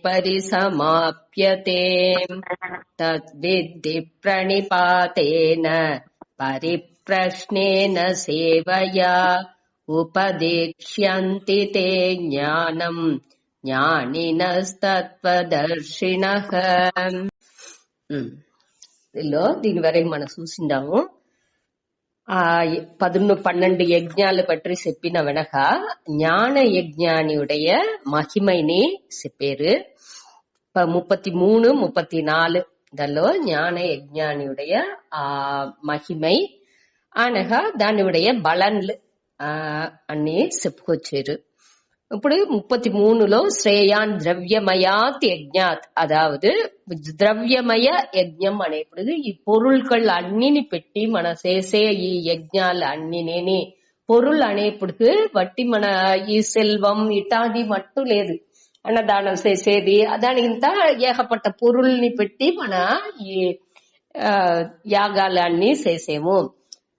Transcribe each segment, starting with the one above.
परिसमाप्यते तद्विद्धि प्रणिपातेन परिप्रश्नेन सेवया उपदेक्ष्यन्ति ते ज्ञानम् జ్ఞానినస్తత్వదర్శినః. దీని వరకు మనం చూసిండాము. 11-12 యజ్ఞాలు పற்றி చెప్పిన వెనక ஞான யஜ்ஞானியுடைய மகிமைని చెప్పారు. 33-34 దానిలో ஞான యజ్ఞానియుடைய మహిమై అనగా దానియుடைய బలన్లు అన్ని చెప్పుకొచ్చారు. ఇప్పుడు 33లో శ్రేయాన్ ద్రవ్యమయాత్ యజ్ఞాత్, అదాவது ద్రవ్యమయ యజ్ఞం అనేప్పుడు ఈ పొరుள்கள் అన్నిని పెట్టి మన చేసే ఈ యజ్ఞాలు అన్నినేని పొరుள் అనేప్పుడు బట్టి మన ఈ సెల్వం ఇటాది మట్టు లేదు అన్నదానం చేసేది దానికింత ఏకపట్ట పొరుల్ని పెట్టి మన ఈ యాగాలన్నీ చేసేము.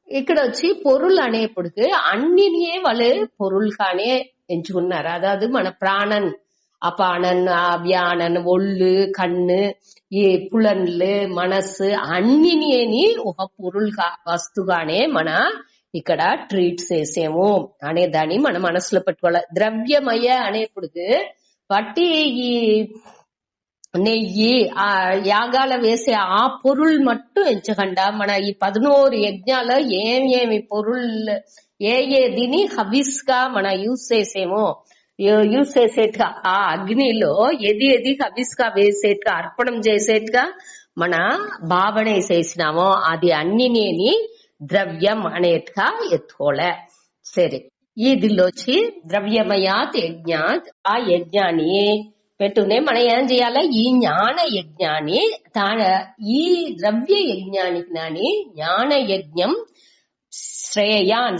ఇక్కడ వచ్చి పొరుள் అనేప్పుడు అన్నినే వాళ్ళు పొరుள்గానే ఎంచుకున్నారు. అదాவது మన ప్రాణన్ అపానన్ వ్యానన్ ఒళ్ళు కన్ను ఈ పులన్లు మనస్సు అన్నిని ఒక పొరుள்గా వస్తుగానే మన ఇక్కడ ట్రీట్ చేసేము అనే దాన్ని మన మనసులో పెట్టుకోవాలి. ద్రవ్యమయ అనేప్పుడు బట్టి ఈ నెయ్యి యాగాల వేసే ఆ పొరుள் మట్టు ఎంచకుండా మన ఈ 11 యజ్ఞాలు ఏమి పొరుள் ఏదిని హవిస్ గా మన యూజ్ చేసేమో యూజ్ చేసేట్టుగా ఆ అగ్నిలో ఏది హవిస్ గా వేసేట్టుగా అర్పణం చేసేట్టుగా మన భావన చేసినామో అది అన్నినేని ద్రవ్యం అనేట్టుగా ఎత్తుకోలే. సరే, ఇదిలోచి ద్రవ్యమయాత్ యజ్ఞాత్ ఆ యజ్ఞాన్ని పెట్టునే మనం ఏం చేయాలి? ఈ జ్ఞాన యజ్ఞాన్ని ఈ ద్రవ్య యజ్ఞానికి నాని జ్ఞాన యజ్ఞం శ్రేయాన్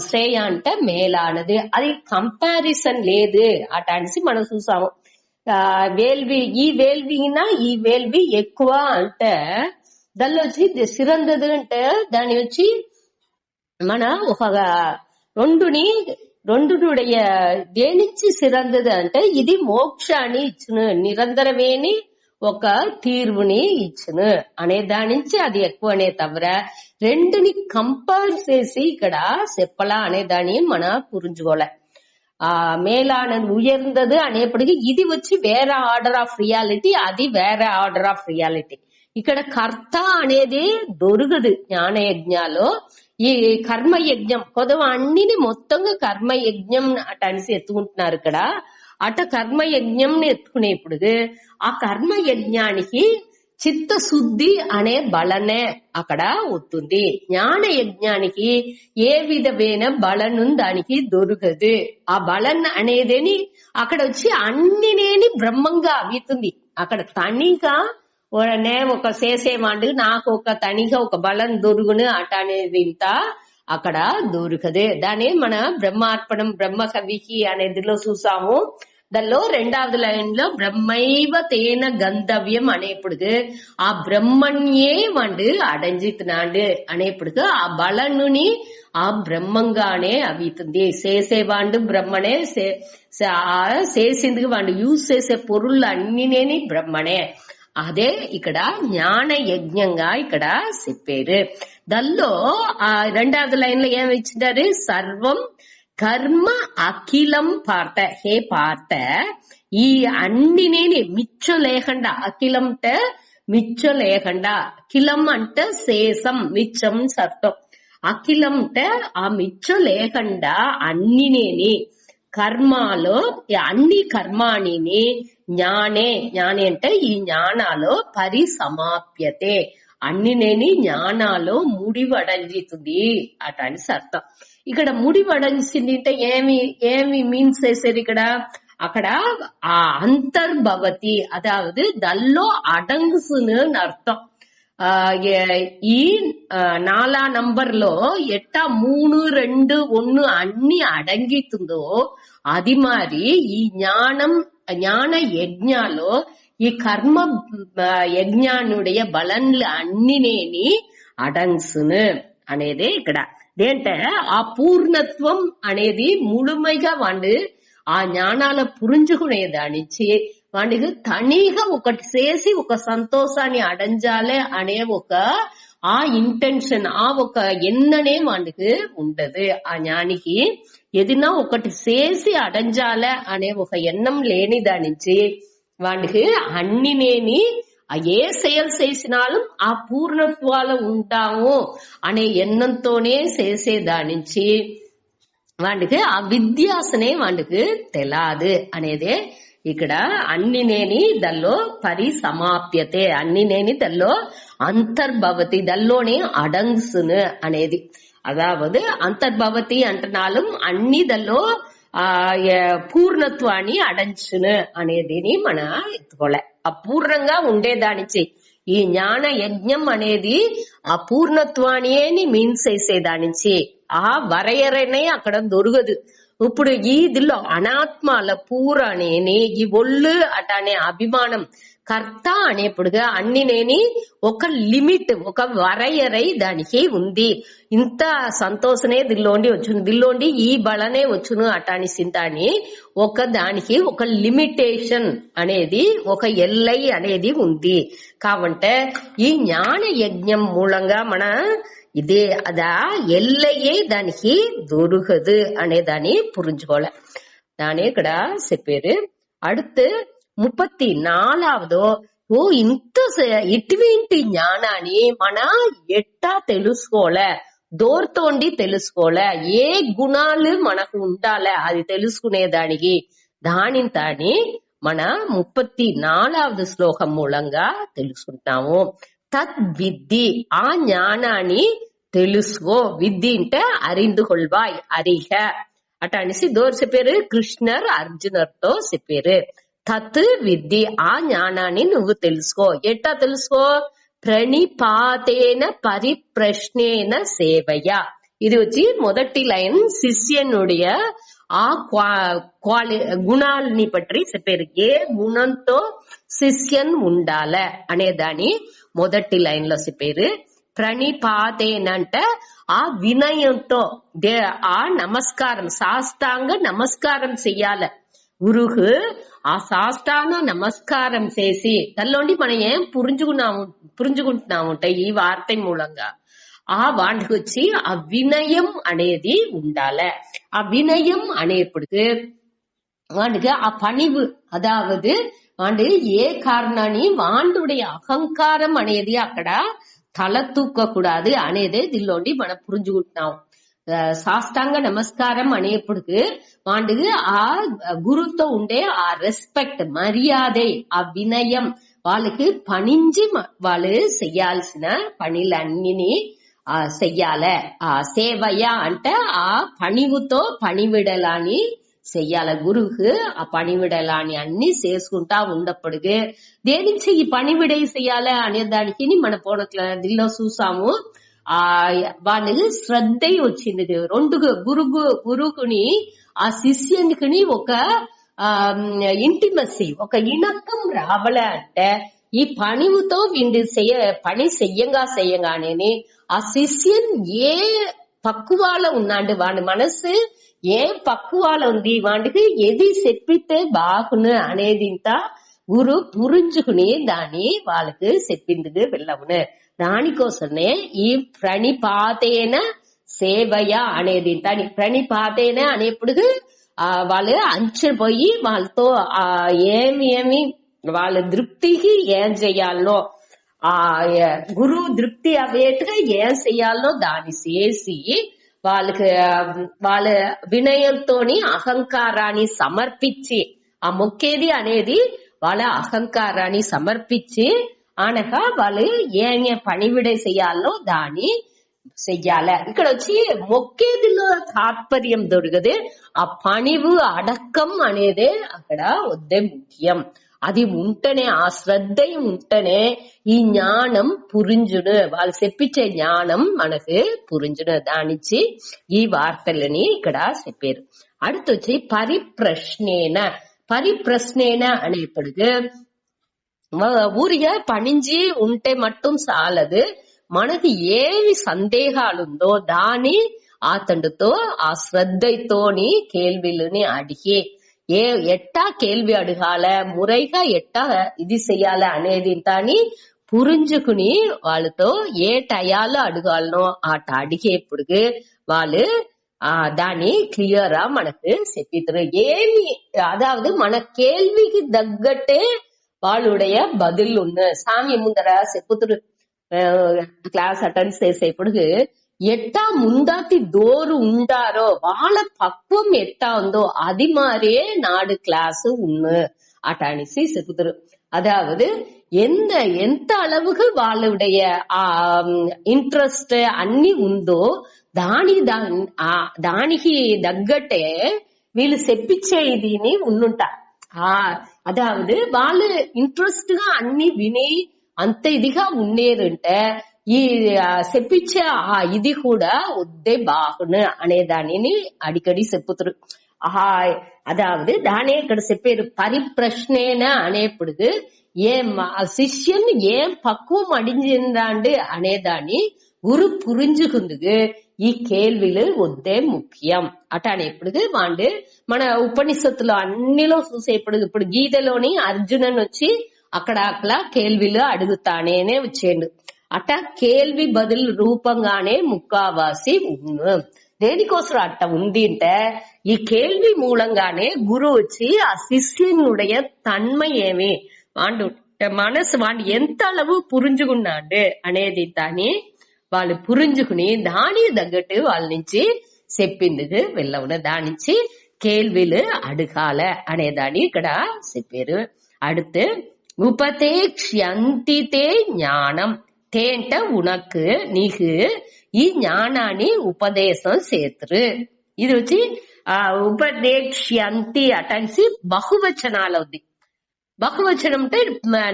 అంటే మేలానది, అది కంపారిజన్ లేదు అటాన్సి మనం చూసాము. వేల్వి ఈ వేల్వినా ఈ వేల్వి ఎక్కువ అంటే దానిలో వచ్చి సిరందది అంటే దాని వచ్చి మన ఒక రెండునుடைய దేనించి సిరందది అంటే ఇది మోక్షాన్ని ఇచ్చును, నిరంతరమేని ఒక తీర్వుని ఇచ్చును అనే దాని నుంచి అది ఎక్కువనే తవర రెండుని కంపేర్ చేసి ఇక్కడ చెప్పలా అనే దాన్ని మన పురించుకోలే. మేలాన ఉయర్ந்தது అనేప్పటికీ ఇది వచ్చి వేరే ఆర్డర్ ఆఫ్ రియాలిటీ, అది వేరే ఆర్డర్ ఆఫ్ రియాలిటీ. ఇక్కడ కర్త అనేది దొరకదు జ్ఞానయజ్ఞాలో. ఈ కర్మయజ్ఞం కొద్దిగా అన్నిని మొత్తంగా కర్మయజ్ఞం అట అనేసి ఎత్తుకుంటున్నారు. ఇక్కడ అట కర్మయజ్ఞం ఎత్తుకునేప్పుడు ఆ కర్మయజ్ఞానికి చిత్తశుద్ధి అనే బలనే అక్కడ వస్తుంది. జ్ఞాన యజ్ఞానికి ఏ విధమైన బలను దానికి దొరకదు. ఆ బలన్ అనేదేని అక్కడ వచ్చి అన్నినేని బ్రహ్మంగా అవుతుంది. అక్కడ తనిగా ఒక చేసేవాడు నాకు ఒక తనిగా ఒక బలం దొరుగును అట అనేది ఇంత అక్కడ దొరకదు. దాని మన బ్రహ్మార్పణం బ్రహ్మ కవికి అనేదిలో చూసాము. దానిలో 2వ లైన్ లో బ్రహ్మైవ తేన గంధవ్యం అనేప్పుడు ఆ బ్రహ్మణ్యే వాడు అడంజితున్నాడు అనేప్పుడు ఆ బలనుని ఆ బ్రహ్మంగానే అవుతుంది. చేసేవాడు బ్రహ్మనే, చేసిందుకు వాడు యూజ్ చేసే పొరుళ్ళు అన్నినేని బ్రహ్మనే. అదే ఇక్కడ జ్ఞాన యజ్ఞంగా ఇక్కడ చెప్పారు. దానిలో 2వ లైన్ లో ఏమి ఇచ్చినారు? సర్వం కర్మ అఖిలం పార్త, హే పార్త ఈ అన్నినేని మిచ్చం లేకుండా, అఖిలం అంటే మిచ్చం లేకుండా, అఖిలం అంటే శేషం మిచ్చం సత్వం, అఖిలం అంటే ఆ మిచ్చం లేకుండా అన్నినేని కర్మాలో అన్ని కర్మాణిని జ్ఞానే అంటే ఈ జ్ఞానాలో పరిసమాప్యతే అన్నినేని జ్ఞానాలో ముడివడంజుతుంది అట అని అర్థం. ఇక్కడ ముడివడంచింది అంటే ఏమి మీన్స్ చేశారు ఇక్కడ? అక్కడ ఆ అంతర్భవతి, అదాவது దల్లో అడంగుసును అర్థం. ఈ 4 నంబర్లో ఎట్టా 3, 2, 1 అన్ని అడంగితుందో అది మరి ఈ జ్ఞాన యజ్ఞాలో ఈ కర్మ యజ్ఞానుடைய బలన్లు అన్నినేని అడంగుసును అనేది ఇక్కడ. ఏంటే ఆ పూర్ణత్వం అనేది ముழுமைగా వాడు ఆ జ్ఞానాల పురించుకునేదానిచ్చి వాడికి తనీగా ఒకటి చేసి ఒక సంతోషాన్ని అడంజాలే అనే ఒక ఆ ఇంటెన్షన్ ఆ ఒక ఎన్ననే వాడికి ఉండదు. ఆ జ్ఞానికి ఏదైనా ఒకటి చేసి అడంజాలే అనే ఒక ఎన్నం లేని దానించి వాడికి అన్నినేని ఏ செயல் చేసినాலும் ఆ పూర్ణత్వాలు ఉంటాము అనే ఎన్నంతోనే చేసేదానించి వాడికి ఆ విద్యాసనే వాడికి తెలాదు అనేదే ఇక్కడ అన్నినేని దల్లో పరిసమాప్యతే, అన్నినేని దల్లో అంతర్భవతి, దల్లోనే అడంగుసును అనేది. అదావదు అంతర్భవతి అంటున్నాலும் అన్ని దల్లో పూర్ణత్వాన్ని అడంచును అనేదిని మన ఎత్తుకోలే. అపూర్ణంగా ఉండేదానిచి ఈ జ్ఞాన యజ్ఞం అనేది ఆ పూర్ణత్వాన్ని మీన్స్ చేసేదానిచి ఆ వరయరనే అక్కడ దొరకదు. ఇప్పుడు ఈ దిల్లో అనాత్మాల పూరనేని ఈ ఒళ్ళు అటనే అభిమానం కర్త అనేప్పుడుగా అన్నినేని ఒక లిమిట్ ఒక వరయరై దానికి ఉంది. ఇంత సంతోషనే దిల్లోండి వచ్చును, దిల్లోండి ఈ బలనే వచ్చును అటాని సింతాని ఒక దానికి ఒక లిమిటేషన్ అనేది ఒక ఎల్లై అనేది ఉంది. కాబట్టి ఈ జ్ఞాన యజ్ఞం మూలంగా మన ఇదే అదా ఎల్లయ్యే దానికి దొరకదు అనే దాన్ని పురించుకోలే. దాని ఇక్కడ చెప్పారు. அடுத்து 34వ ఓ ఇంత ఇటువంటి జ్ఞానాన్ని మన ఎట్టా తెలుసుకోలే, దోర్తోండి తెలుసుకోలే, ఏ గుణాలు మనకు ఉండాలే అది తెలుసుకునేదానికి దానిని తాని మన 34వ శ్లోకం మూలంగా తెలుసుకుంటాము. తద్విద్ది ఆ జ్ఞానాన్ని తెలుసుకో, విద్ది అంటే అరిందు కొల్వాయ్ అరిహ అట అనేసి దోరు చెప్పారు. కృష్ణర్ అర్జునర్తో చెప్పారు. తత్ విద్ది ఆ జ్ఞానాన్ని నువ్వు తెలుసుకో. ఎట్టా తెలుసుకో? ప్రణిపాతేన పరిప్రశ్నేన సేవయ. ఇది వచ్చి మొదటి లైన్ శిష్యనుడియ ఆ గుణాలని పట్టి చెప్పారు. ఏ గుణంతో శిష్యన్ ఉండాల అనే దాని మొదటి లైన్ లో చెప్పారు. ప్రణిపాతేనంటే ఆ వినయంతో ఆ నమస్కారం సాష్టాంగ నమస్కారం చెయ్యాల గురువు. ఆ సాష్టాంగ నమస్కారం చేసి దానిలోండి మనం ఏం పురించుకుంటున్నాము ఈ వార్త మూలంగా ఆ వాడికి వచ్చి ఆ వినయం అనేది ఉండాలి. ఆ వినయం అనేప్పటికి వాడికి ఆ పணிவு అదావదు వాడు ఏ కారణాన్ని వాడుடைய అహంకారం అనేది అక్కడ తల తూక్కకూడదు అనేదే దీనిలోండి మనం పురించుకుంటున్నాం. సాష్టాంగ నమస్కారం అనేప్పటికి వాడికి ఆ గురువుతో ఉండే ఆ రెస్పెక్ట్ మర్యాద ఆ వినయం వాళ్ళకి పణించి వాళ్ళు చెయ్యాల్సిన పనులన్నీ చెయ్యాలి. ఆ సేవయ అంటే ఆ పణివుతో పణివిడలాని చెయ్యాలి. గురువుకు ఆ పణివిడలాని అన్ని చేసుకుంటా ఉన్నప్పటికీ దేనికి ఈ పణివిడై చెయ్యాలి అనే దానికి మన పోనదిలో చూసాము. ఆ వాళ్ళకి శ్రద్ధ వచ్చింది. రెండు గురువుకుని ఆ శిష్యునికి ఒక ఇంటిమసీ ఒక ఇణకం రావాల అంటే ఈ పణివుతో వీడి పని చెయ్యంగానే ఆ శిష్యన్ ఏ పక్కువాలో ఉన్నాడు, వాడి మనసు ఏ పక్కువాలో ఉంది, వాడికి ఏది చెప్పితే బాగును అనేది ఇంత గురు పురించుకుని దాన్ని వాళ్ళకి చెప్పింది వెళ్ళవును. దానికోసమే ఈ ప్రణిపాతేన సేవయ అనేది దాని ప్రణిపాతేన అనేప్పుడు వాళ్ళు అంచపోయి వాళ్ళతో ఏమి వాళ్ళ దృప్తికి ఏం చెయ్యాలో ఆ గురువు దృప్తి అవేట్టుగా ఏం చెయ్యాలో దాన్ని చేసి వాళ్ళకి వాళ్ళ వినయంతోని అహంకారాన్ని సమర్పించి ఆ మొక్కేది అనేది వాళ్ళ అహంకారాన్ని సమర్పించి అనగా వాళ్ళు ఏం పనివిడే చెయ్యాలో దాన్ని చెయ్యాలి. ఇక్కడ వచ్చి మొక్కేదిలో తాత్పర్యం దొరకదు. ఆ పణివు అడక్కం అనేదే అక్కడ వద్దే ముఖ్యం. అది ఉంటేనే ఆ శ్రద్ధ ఉంటేనే ఈ జ్ఞానం పురింజును, వాళ్ళు చెప్పించే జ్ఞానం మనకు పురింజును. దానిచ్చి ఈ వార్తలని ఇక్కడ చెప్పారు. அடுத்து పరిప్రశ్నేన అనేప్పటికి ఊరిగా పణించి ఉంటే మట్టం చాలదు. మనకి ఏవి సందేహాలుందో దాని అతడితో ఆ శ్రద్ధతోని కేள்విలని అడిగి ఏ ఎట్టా కేల్వి అడగాల, మురైగా ఎట్టా ఇది చెయ్యాల అనేది తాని పురించుకుని వాళ్ళతో ఏ టయాలో అడగాలనో అడిగేప్పుడు వాళ్ళు దాని క్లియరా మనకు చెప్పిద్దరు. ఏమి அதாவது మన కేள்விకి తగ్గట్టే వాళ్ళుடைய பதில் ఉన్న சாமி ముందర చెప్పుతురు. క్లాస్ అటెండ్ చేసేప్పుడు ఎట్టా ముందాతి దోరు ఉండారో వాళ్ళ పక్వం ఎట్టా ఉందో అది మారే నాడు క్లాసు ఉన్ను అటనిసి చెప్పుతురు. அதாவது ఎంత அளவுக்கு వాళ్ళుடைய ఇంట్రెస్ట్ అన్ని ఉందో దానికి తగ్గట్టే వీళ్ళు చెప్పించే ఇదిని ఉన్నుంటా. అదావదు వాళ్ళు ఇంట్రెస్ట్ గా అన్ని విని అంత ఇదిగా ఉండేరంటే ఈ చెప్పించే ఇది కూడా వద్దే బాగును అనే దానిని అడికడి చెప్పుతారు. అదావదు దానే ఇక్కడ చెప్పారు పరిప్రశ్నేన అనేప్పుడు ఏం శిష్యుని ఏం పక్వం అడిగిందాండు అనేదాన్ని గురు పురించుకుందుకు ఈ కేள்விలు వద్దే ముఖ్యం అటనేప్పుడు వాండు మన ఉపనిషత్తులో అన్నిలో చూసేప్పుడు ఇప్పుడు గీతలోని అర్జునన్ వచ్చి అక్కడ కేள்விలు అడుగుతానేనే వచ్చేండు. అట కేள்வி బదులు రూపంగానే ముక్కావాసి ఉన్ను. దేనికోసం అట్ట ఉంది అంటే ఈ కేள்வி మూలంగానే గురు వచ్చి ఆ శిష్యునుடைய తన్மை ఏమి వాండు మనసు వాడు ఎంత அளவு పురించుకున్నాడు అనేది దాన్ని వాళ్ళు పురించుకుని దానికి తగ్గట్టు వాళ్ళ నుంచి చెప్పిందుకు వెళ్ళవున దాని నుంచి కేள்விలు అడగాల అనేదాన్ని ఇక్కడ చెప్పారు. அடுத்து ఉపదేక్ష్యంతితే ஞானம் తేంట ఉనకు నీకు ఈ జ్ఞానాన్ని ఉపదేశం చేతురు. ఇది వచ్చి ఉపదేక్ష్యంతి అటన్సి బహువచనాలు ఉంది. బహువచనం అంటే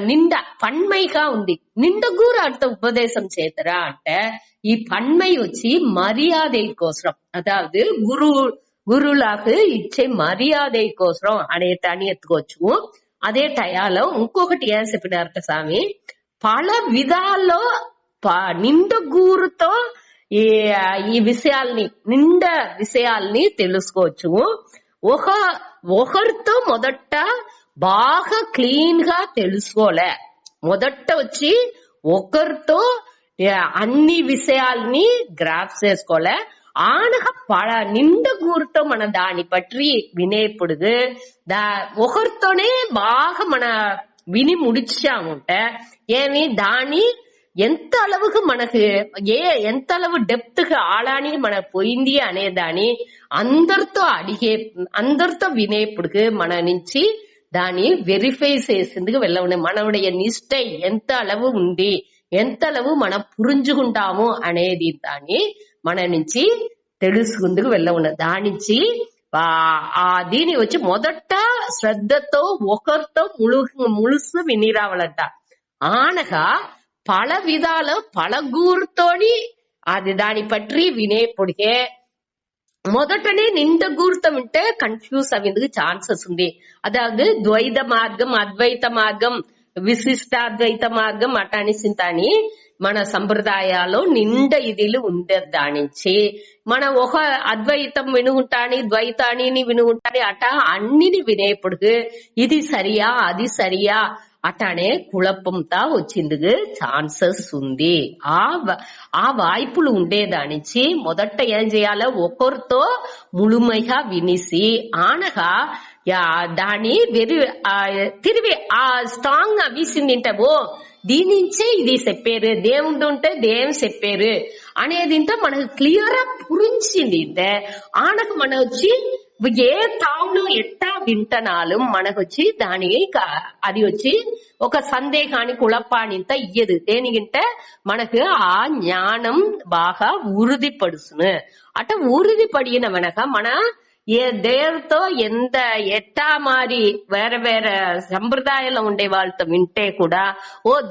నిండ పన్మైగా ఉంది. నిండగూర అర్థ ఉపదేశం చేతరా అంటే ఈ పన్మై వచ్చి మర్యాద కోసం అదావదు గురువులకు ఇచ్చే మర్యాద కోసం అనే దాన్ని ఎత్తుకోవచ్చు. అదే టయాలో ఇంకొకటి ఏం చెప్పినారట స్వామి, పల విధాల్లో నిండగూరుతో ఈ విషయాల్ని విషయాల్ని తెలుసుకోవచ్చు. ఒకరితో మొదట బాగా క్లీన్ గా తెలుసుకోలే, మొదట వచ్చి ఒకరితో అన్ని విషయాల్ని గ్రాఫ్ చేసుకోలే. ఆనగా నిండగూరుతో మన దాన్ని పట్టి వినేప్పుడు ఒకరితోనే బాగా మన విని ముడిచాముంటే ఏమి దాని ఎంత அளவுக்கு మనకు ఎంత அளவு డెప్త్ గా ఆళానికి మన పోయింది అనే దాని అందరితో వినేప్పుడు మన నుంచి దాన్ని వెరిఫై చేసేందుకు వెళ్ళవునే మనవుடைய నిష్ఠై ఎంత அளவு ఉంది, ఎంత அளவு మనం పురించుకుంటాము అనేది దాన్ని మన నుంచి తెలుసుకుందుకు వెళ్ళవున. దాని నుంచి దీని వచ్చి మొదట శ్రద్ధతో ఒకరితో ములుసు విని రావాలంట. ఆనగా పల విధాల పలగూరుతోని అది దాని పట్టి వినేప్పుడికే మొదటనే నిండగూరుతం ఉంటే కన్ఫ్యూజ్ అయ్యేందుకు ఛాన్సెస్ ఉంది. అదావదు ద్వైత మార్గం, అద్వైత మార్గం, విశిష్టాద్వైత మార్గం అటానిసింతాని మన సంప్రదాయాల్లో నిండ ఇదిలు ఉండే దానించి మన ఒక అద్వైతం వినుకుంటాని ద్వైతాని వినుకుంటాని అట అన్నిని వినేప్పుడు ఇది సరియా అది సరియా అటనే కుళపంతా వచ్చిందుకు ఛాన్సెస్ ఉంది. ఆ వాய்పులు ఉండేదానించి మొదట ఏం చేయాలో ఒకరితో ముಳುமைగా వినిసి ఆనగా దాని తిరిగి స్ట్రాంగ్ గా వీసిందింటే దీని నుంచే ఇది చెప్పారు, దేవుడు ఉంటే దేవుడు చెప్పారు అనేది మనకు క్లియర్ గా పురించింది. ఆనకు మన వచ్చి ఏ తాను ఎట్టా వింటనాలు మనకొచ్చి దానికి అది వచ్చి ఒక సందేహాన్ని కుళపానింత ఇయ్యదు. దేనికంటే మనకు ఆ జ్ఞానం బాగా ఉறுதிపడుసును. అట ఉறுதிపడిన వెనక మన దేవుతో ఎట్టా మారి వేరే వేరే సంప్రదాయంలో ఉండే వాళ్ళతో వింటే కూడా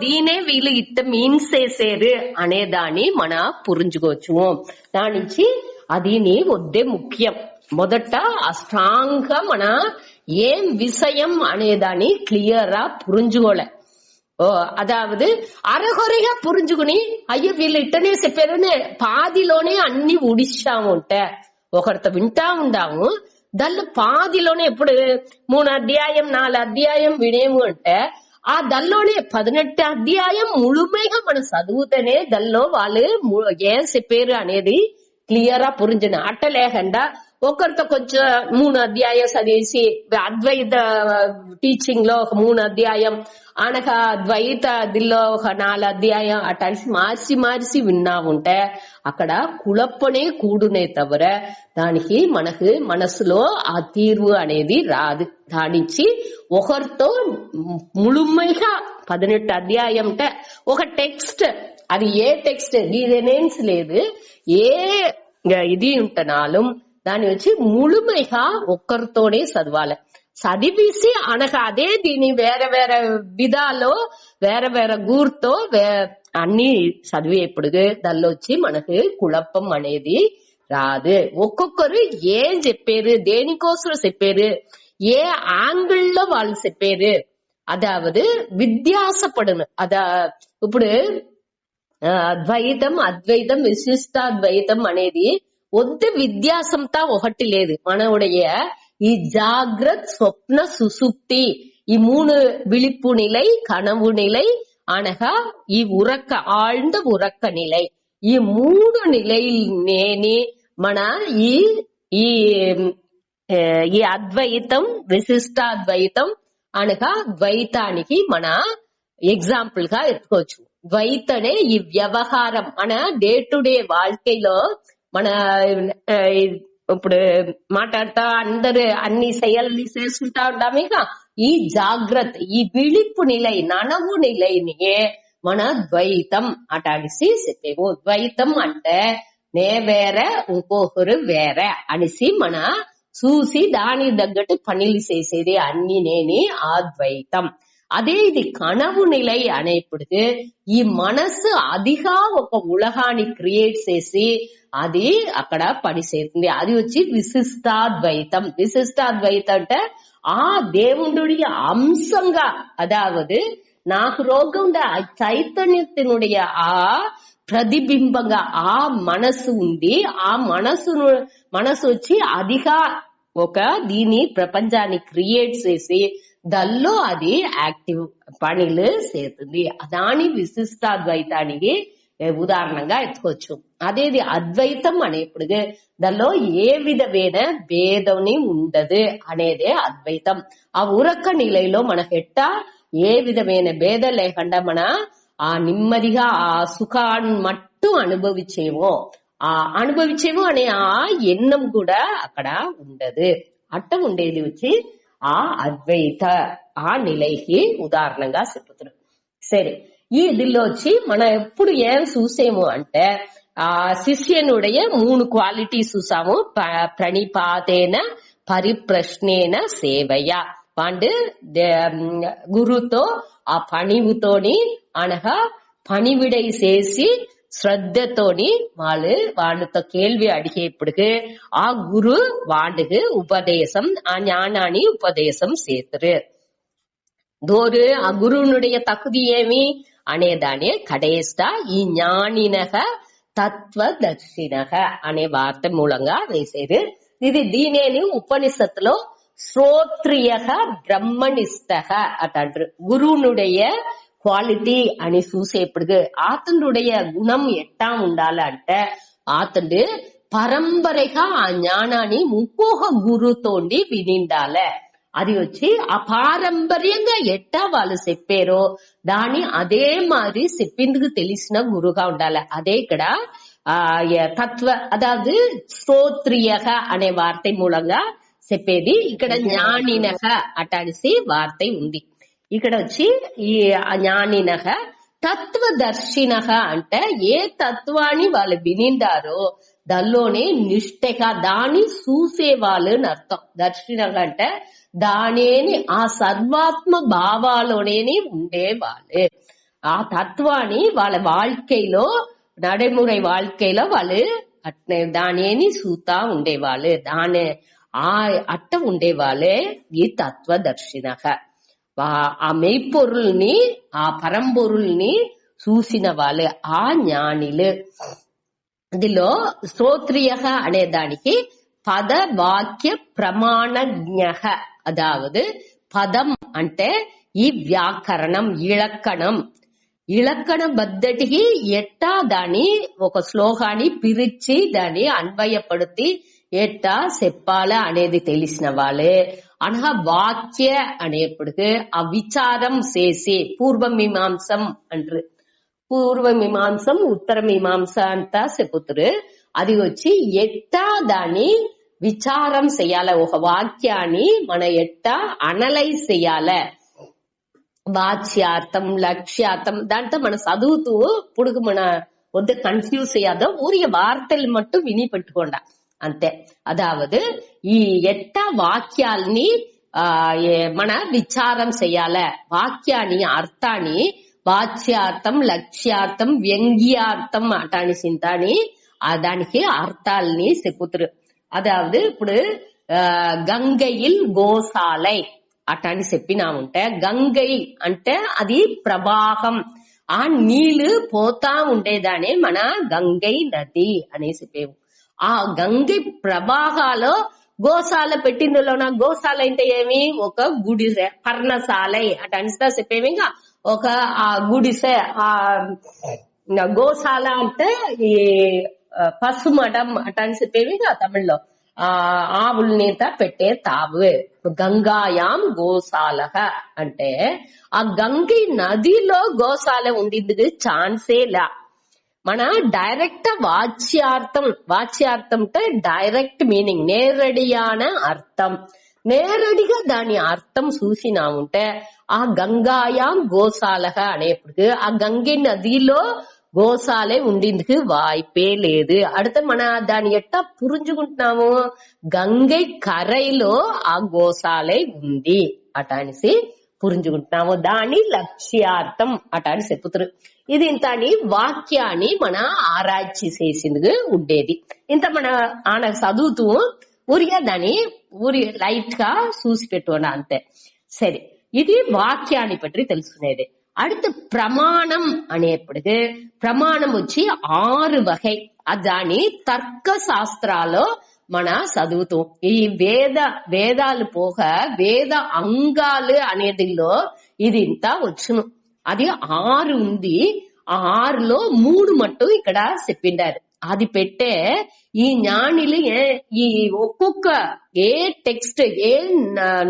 దీనే వీళ్ళు ఇట్ట మీన్స్ చేసేరు అనే దాన్ని మన పురించుకోవచ్చు. దాని నుంచి అది వద్దే ముఖ్యం. మొదట స్ట్రాంగ్ గా మన ఏం విషయం అనేదాన్ని క్లియర్ గా పురించుకోలే. అదావదు అరకొరగా పురించుకుని అయ్యో వీళ్ళు ఇట్టనే చెప్పారు పాదిలోనే అన్ని ఉడిచాము ఉంటే ఒకరితో వింటా ఉండాము. దానిలో పాదిలోనే ఇప్పుడు 3 అధ్యాయం 4 అధ్యాయం వినేము అంటే ఆ దానిలోనే 18 అధ్యాయం ముழுமைగా మనం చదువుతేనే దానిలో వాళ్ళు ఏం చెప్పారు అనేది క్లియర్ గా పురించిన అట్ట లేకుండా ఒకరితో కొంచెం 3 అధ్యాయం చదివేసి అద్వైత టీచింగ్ లో ఒక 3 అధ్యాయం అనగా ద్వైత దిల్లో ఒక 4 అధ్యాయం అట్లా మార్చి మార్చి విన్నా ఉంటే అక్కడ కుళప్పనే కూడునే తవర దానికి మనకు మనసులో ఆ తీర్వు అనేది రాదు. దానించి ఒకరితో ముழுமைగా 18 అధ్యాయం ఒక టెక్స్ట్, అది ఏ టెక్స్ట్ ఇదేనేన్స్ లేదు, ఏ ఇది ఉంటనాலும் దాని వచ్చి ముழுமைగా ఒక్కరితోనే చదవాలి. చదివేసి అనగా అదే దీని వేరే వేరే విధాలో వేరే వేరే గూర్తో అన్ని చదివేప్పుడు దానిలో వచ్చి మనకు కుళప్పం అనేది రాదు. ఒక్కొక్కరు ఏం చెప్పారు, దేనికోసం చెప్పారు, ఏ యాంగిள் లో వాళ్ళు చెప్పారు, అదావదు విధ్యాసపడను. ఇప్పుడు ద్వైతం అద్వైతం విశిష్టాద్వైతం అనేది ఒద్దు విధ్యాసంతా ఒకటి లేదు. మనవుடைய ఈ జాగ్రత్ స్వప్న సుசுப்தி ఈ 3 விழிப்பு நிலை கனவு நிலை అనగా ఈ ఉరక్క ఆழ்ந்த ఉరక్క నిలై, ఈ 3 నిలైనేని మన ఈ అద్వైతం విశిష్టాద్వైతం అనగా ద్వైతానికి మన ఎగ్జాంపుల్ గా ఎత్తుకోవచ్చు. ద్వైతనే ఈ వ్యవహారం మన డే టు డే வாழ்க்கைలో మన ఇప్పుడు మాట్లాడతా అందరు అన్ని செயல்ని చేసుకుంటా ఉంటామేగా, ఈ జాగ్రత్త ఈ విழிப்பு నిలై ననవు నిలైనే మన ద్వైతం అటాడిసి చెప్పేవు. ద్వైతం అంటే నే వేరే ఇంకొకరు వేరే అనేసి మన చూసి దాని తగ్గట్టు పనులు చేసేది అన్ని నేని ఆ ద్వైతం. అదే ఇది కనవు నిలై అనేప్పటికీ ఈ మనసు అదిగా ఒక ఉలహాన్ని క్రియేట్ చేసి అది అక్కడ పనిచేస్తుంది. అది వచ్చి విశిష్టాద్వైతం. విశిష్టాద్వైతం అంటే ఆ దేవుడుடைய అంశంగా, అదావదు నాకు రోగం చైతన్యத்தினுடைய ఆ ప్రతిబింబంగా ఆ మనసు ఉంది. ఆ మనసు వచ్చి అదిగా ఒక దీని ప్రపంచాన్ని క్రియేట్ చేసి దానిలో అది యాక్టివ్ పనులు చేస్తుంది. దాని విశిష్టాద్వైతానికి ఉదాహరణంగా ఎత్తుకోవచ్చు. అదేది అద్వైతం అనేప్పుడు దానిలో ఏ విధమైన భేదంని ఉండదు అనేదే అద్వైతం. ఆ ఉరక్క నిలయలో మనకెట్టా ఏ విధమైన భేదం లేకుండా మన ఆ నెమ్మదిగా ఆ సుఖాన్ని మట్టు అనుభవించేమో అనే ఆ ఎన్నం కూడా అక్కడ ఉండదు. అట్ట ఉండేది వచ్చి ఆ అద్వైత ఆ నిలయకి ఉదాహరణంగా చెప్తున్నాం. సరే, ఈ ఇదిలో వచ్చి మనం ఎప్పుడు ఏం చూసేము అంటే ఆ శిష్యనుடைய 3 క్వాలిటీస్ చూసాము. ప్రణిపాతేన పరిప్రశ్నేన సేవయ, వాండు గురుతో ఆ పణివుతోని అనగా పణివిడై చేసి శ్రద్ధతోని వాళ్ళతో కేள்வி అడిగేప్పటికి ఆ గురు వాண்டுకు ఉపదేశం ఆ ஞானானி ఉపదేశం చేతురు. దోరు ఆ గురువునుடைய తகுதி ఏమి అనేదాన్ని కడేస్తా ఈ ஞானிనக తత్వదర్శినక అనే వార్త మూలంగా వేసేది. ఇది దీనేని ఉపనిషత్తులో శ్రోత్రియక బ్రహ్మనిష్టక అటంటారు. గురువునుடைய క్వాలిటీ అని చూసేప్పుడు ఆతనుடைய గుణం ఎట్టా ఉండాలంటే ఆతను పరంపరగా ఆ జ్ఞానాన్ని ఇంకొక గురుతోండి వినిండాలే. అది వచ్చి ఆ పారంపర్యంగా ఎట్టా వాళ్ళు చెప్పారో దాన్ని అదే మాదిరి చెప్పిందుకు తెలిసిన గురుగా ఉండాలి. అదే ఇక్కడ తత్వ అదాவது స్తోత్రియక అనే వార్త మూలంగా చెప్పేది. ఇక్కడ జ్ఞానినక అటాడిసి వార్త ఉంది. ఇక్కడ వచ్చి ఈ జ్ఞానినక తత్వదర్శినక అంటే ఏ తత్వాన్ని వాళ్ళు వినిండారో దానిలోనే నిష్ఠగా దాన్ని చూసేవాళ్ళు అని అర్థం. దర్శినక అంటే దానేని ఆ సర్వాత్మ భావాలోనే ఉండేవాళ్ళు. ఆ తత్వాన్ని వాళ్ళ வாழ்க்கைలో నடைமுறை வாழ்க்கைలో వాళ్ళు అట్నే దానేని చూతా ఉండేవాళ్ళు. దాని అట్ట ఉండేవాళ్ళే ఈ తత్వదర్శినక. ఆ మెய்పొరుల్ని ఆ పరంపొరుల్ని చూసిన వాళ్ళే ఆ జ్ఞానిలు. ఇందులో స్తోత్రియక అనే దానికి పద వాక్య ప్రమాణజ్ఞః. అదావదు పదం అంటే ఈ వ్యాకరణం, ఇళక్కణం. ఇళక్కణ బద్దటికి ఎట్టా దాని ఒక శ్లోకాన్ని పిరిచి దాన్ని అన్వయపడుతి ఎట్టా చెప్పాల అనేది తెలిసిన వాళ్ళే. అనగా వాక్య అనేప్పటికి ఆ విచారం చేసి పూర్వమీమాంసం అంటారు. పూర్వమీమాంసం ఉత్తరమీమాంస అంతా చెప్పుతారు. అది వచ్చి ఎట్టా దాన్ని విచారం చెయ్యాల, ఒక వాక్యాన్ని మన ఎట్టా అనలైజ్ చెయ్యాల. వాచ్యార్థం, లక్ష్యార్థం దాంతో మనం చదువుతూ ఇప్పుడు మన వద్ద కన్ఫ్యూజ్ అయ్యాదో ఊరియ వార్తలు మట్టు విని పెట్టుకోండా అంతే. అదావదు ఈ ఎట్టా వాక్యాల్ని మన విచారం చెయ్యాల. వాక్యాన్ని అర్థాన్ని వాచ్యార్థం, లక్ష్యార్థం, వ్యంగ్యార్థం అటాని చింతాని దానికి అర్థాలని చెప్పుతారు. అదావదు ఇప్పుడు గంగైల్ గోశాలై అటాని చెప్పినా ఉంటే, గంగై అంటే అది ప్రవాహం, ఆ నీళ్లు పోతా ఉండేదానే మన గంగై నది అనేసి చెప్పేవు. ఆ గంగై ప్రవాహాలో గోశాల పెట్టిందిలోన గోశాల అంటే ఏమి, ఒక గుడిసె, పర్ణశాలై అట అనిస్తా చెప్పేవి. ఇంకా ఒక ఆ గుడిసె, ఆ గోశాల అంటే ఈ పసుమడం అట అని చెప్పేవి తమిళ్లో. ఆవుల్నేత పెట్టే తావు. గంగాయాం గోశాలహ అంటే ఆ గంగై నదిలో గోశాల ఉండింది ఛాన్సే లా. మన డైరెక్ట్ వాచ్యార్థం, వాచ్యార్థం అంటే డైరెక్ట్ మీనింగ్, నేరడియాన అర్థం. నేరడిగా దాని అర్థం చూసినా ఉంటే ఆ గంగాయాం గోశాలహ అనేప్పటికి ఆ గంగై నదిలో గోశాలే ఉండిందుకు వాய்ப்பே లేదు. அடுத்து మన దాని ఎట్టా పురించుకుంటున్నాము, గంగై కరైలో ఆ గోశాలే ఉంది అటానిసి పురించుకుంటున్నాము. దాని లక్ష్యార్థం అటాని చెప్పుతారు. ఇది ఇంతని వాక్యాన్ని మన ఆరాய்ச்சி చేసింది ఉండేది. ఇంత మన ఆన చదువుతూ ఊరిగా దాన్ని లైట్ గా చూసి పెట్టుకోండి అంతే. సరే, ఇది వాక్యాన్ని పற்றி తెలుసుకునేది. அடுத்து ప్రమాణం అనేప్పటికి ప్రమాణం వచ్చి 6 వగై. దాని తర్క శాస్త్రాల్లో మన చదువుతాం. ఈ వేదాలు పోగ వేద అంగాలు అనేదిలో ఇది ఇంత వచ్చును. అది 6 ఉంది. ఆ 6లో 3 మట్టు ఇక్కడ చెప్పిండారు. అది పెట్టే ఈ జ్ఞానిలు ఈ ఒక్కొక్క ఏ టెక్స్ట్ ఏ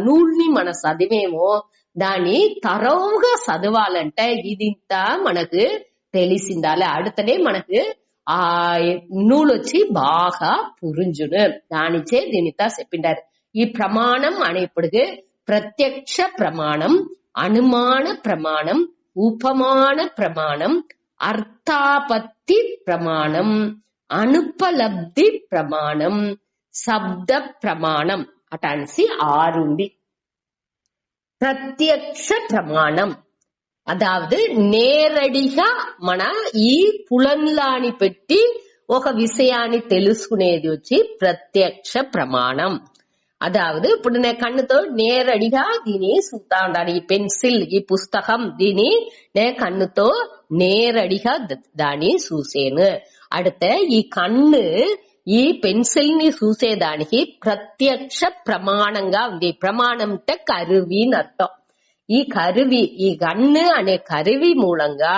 నూల్ని మన చదివేమో దాన్ని తరవుగా చదవాలంటే ఇదింత మనకు తెలిసిందాలి. அடுத்தనే మనకు ఆ నూలొచ్చి బాగా పురింజును. దానిచే దీనితో చెప్పిండారు. ఈ ప్రమాణం అనేప్పటికి ప్రత్యక్ష ప్రమాణం, అనుమాన ప్రమాణం, ఉపమాన ప్రమాణం, అర్థాపత్తి ప్రమాణం, అనుపలబ్ధి ప్రమాణం, శబ్ద ప్రమాణం అటాన్సి 6 ఉంది. ప్రత్యక్ష ప్రమాణం అదావదు నేరడిగా మన ఈ పులంలాని పెట్టి ఒక విషయాన్ని తెలుసుకునేది వచ్చి ప్రత్యక్ష ప్రమాణం. అదావదు ఇప్పుడు నేను కన్నుతో నేరడిగా దీన్ని చూస్తా ఉండాలి. ఈ పెన్సిల్, ఈ పుస్తకం, దీని నేను కన్నుతో నేరడిగా దాన్ని చూసేను. அடுத்த ఈ కన్ను ఈ పెన్సిల్ ని చూసేదానికి ప్రత్యక్ష ప్రమాణంగా ఉంది. ప్రమాణం అంటే కరువి అని అర్థం. ఈ కరువి, ఈ కన్ను అనే కరువి మూలంగా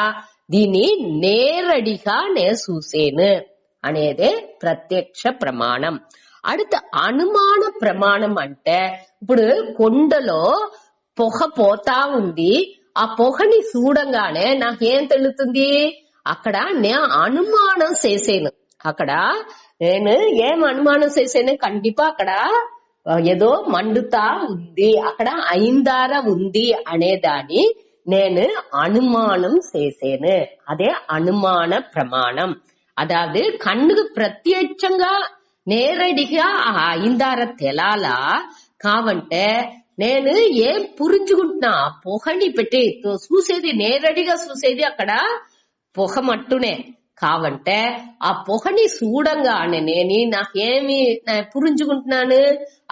దీన్ని నేరడిగా నేను చూసేను అనేదే ప్రత్యక్ష ప్రమాణం. அடுத்த అనుమాన ప్రమాణం అంటే ఇప్పుడు కొండలో పొగ పోతా ఉంది. ఆ పొగని చూడంగానే నాకేం తెలుస్తుంది, అక్కడ నేను అనుమానం చేసేను. అక్కడ నేను ఏం అనుమానం చేసేను, కండిపా అక్కడ ఏదో మండుతా ఉంది, అక్కడ ఐందార ఉంది అనేదాన్ని నేను అనుమానం చేసేను. అదే అనుమాన ప్రమాణం. అదాவது కన్నుకు ప్రత్యక్షంగా నేరడిగా ఆ ఐందార తెలాలా కావంటే నేను ఏం పురించుకుంటున్నా, పొగని పెట్టి చూసేది, నేరడిగా చూసేది అక్కడ పొగ మట్టునే కావంటే ఆ పొగని చూడంగానే నేను నాకేమి పురించుకుంటున్నాను,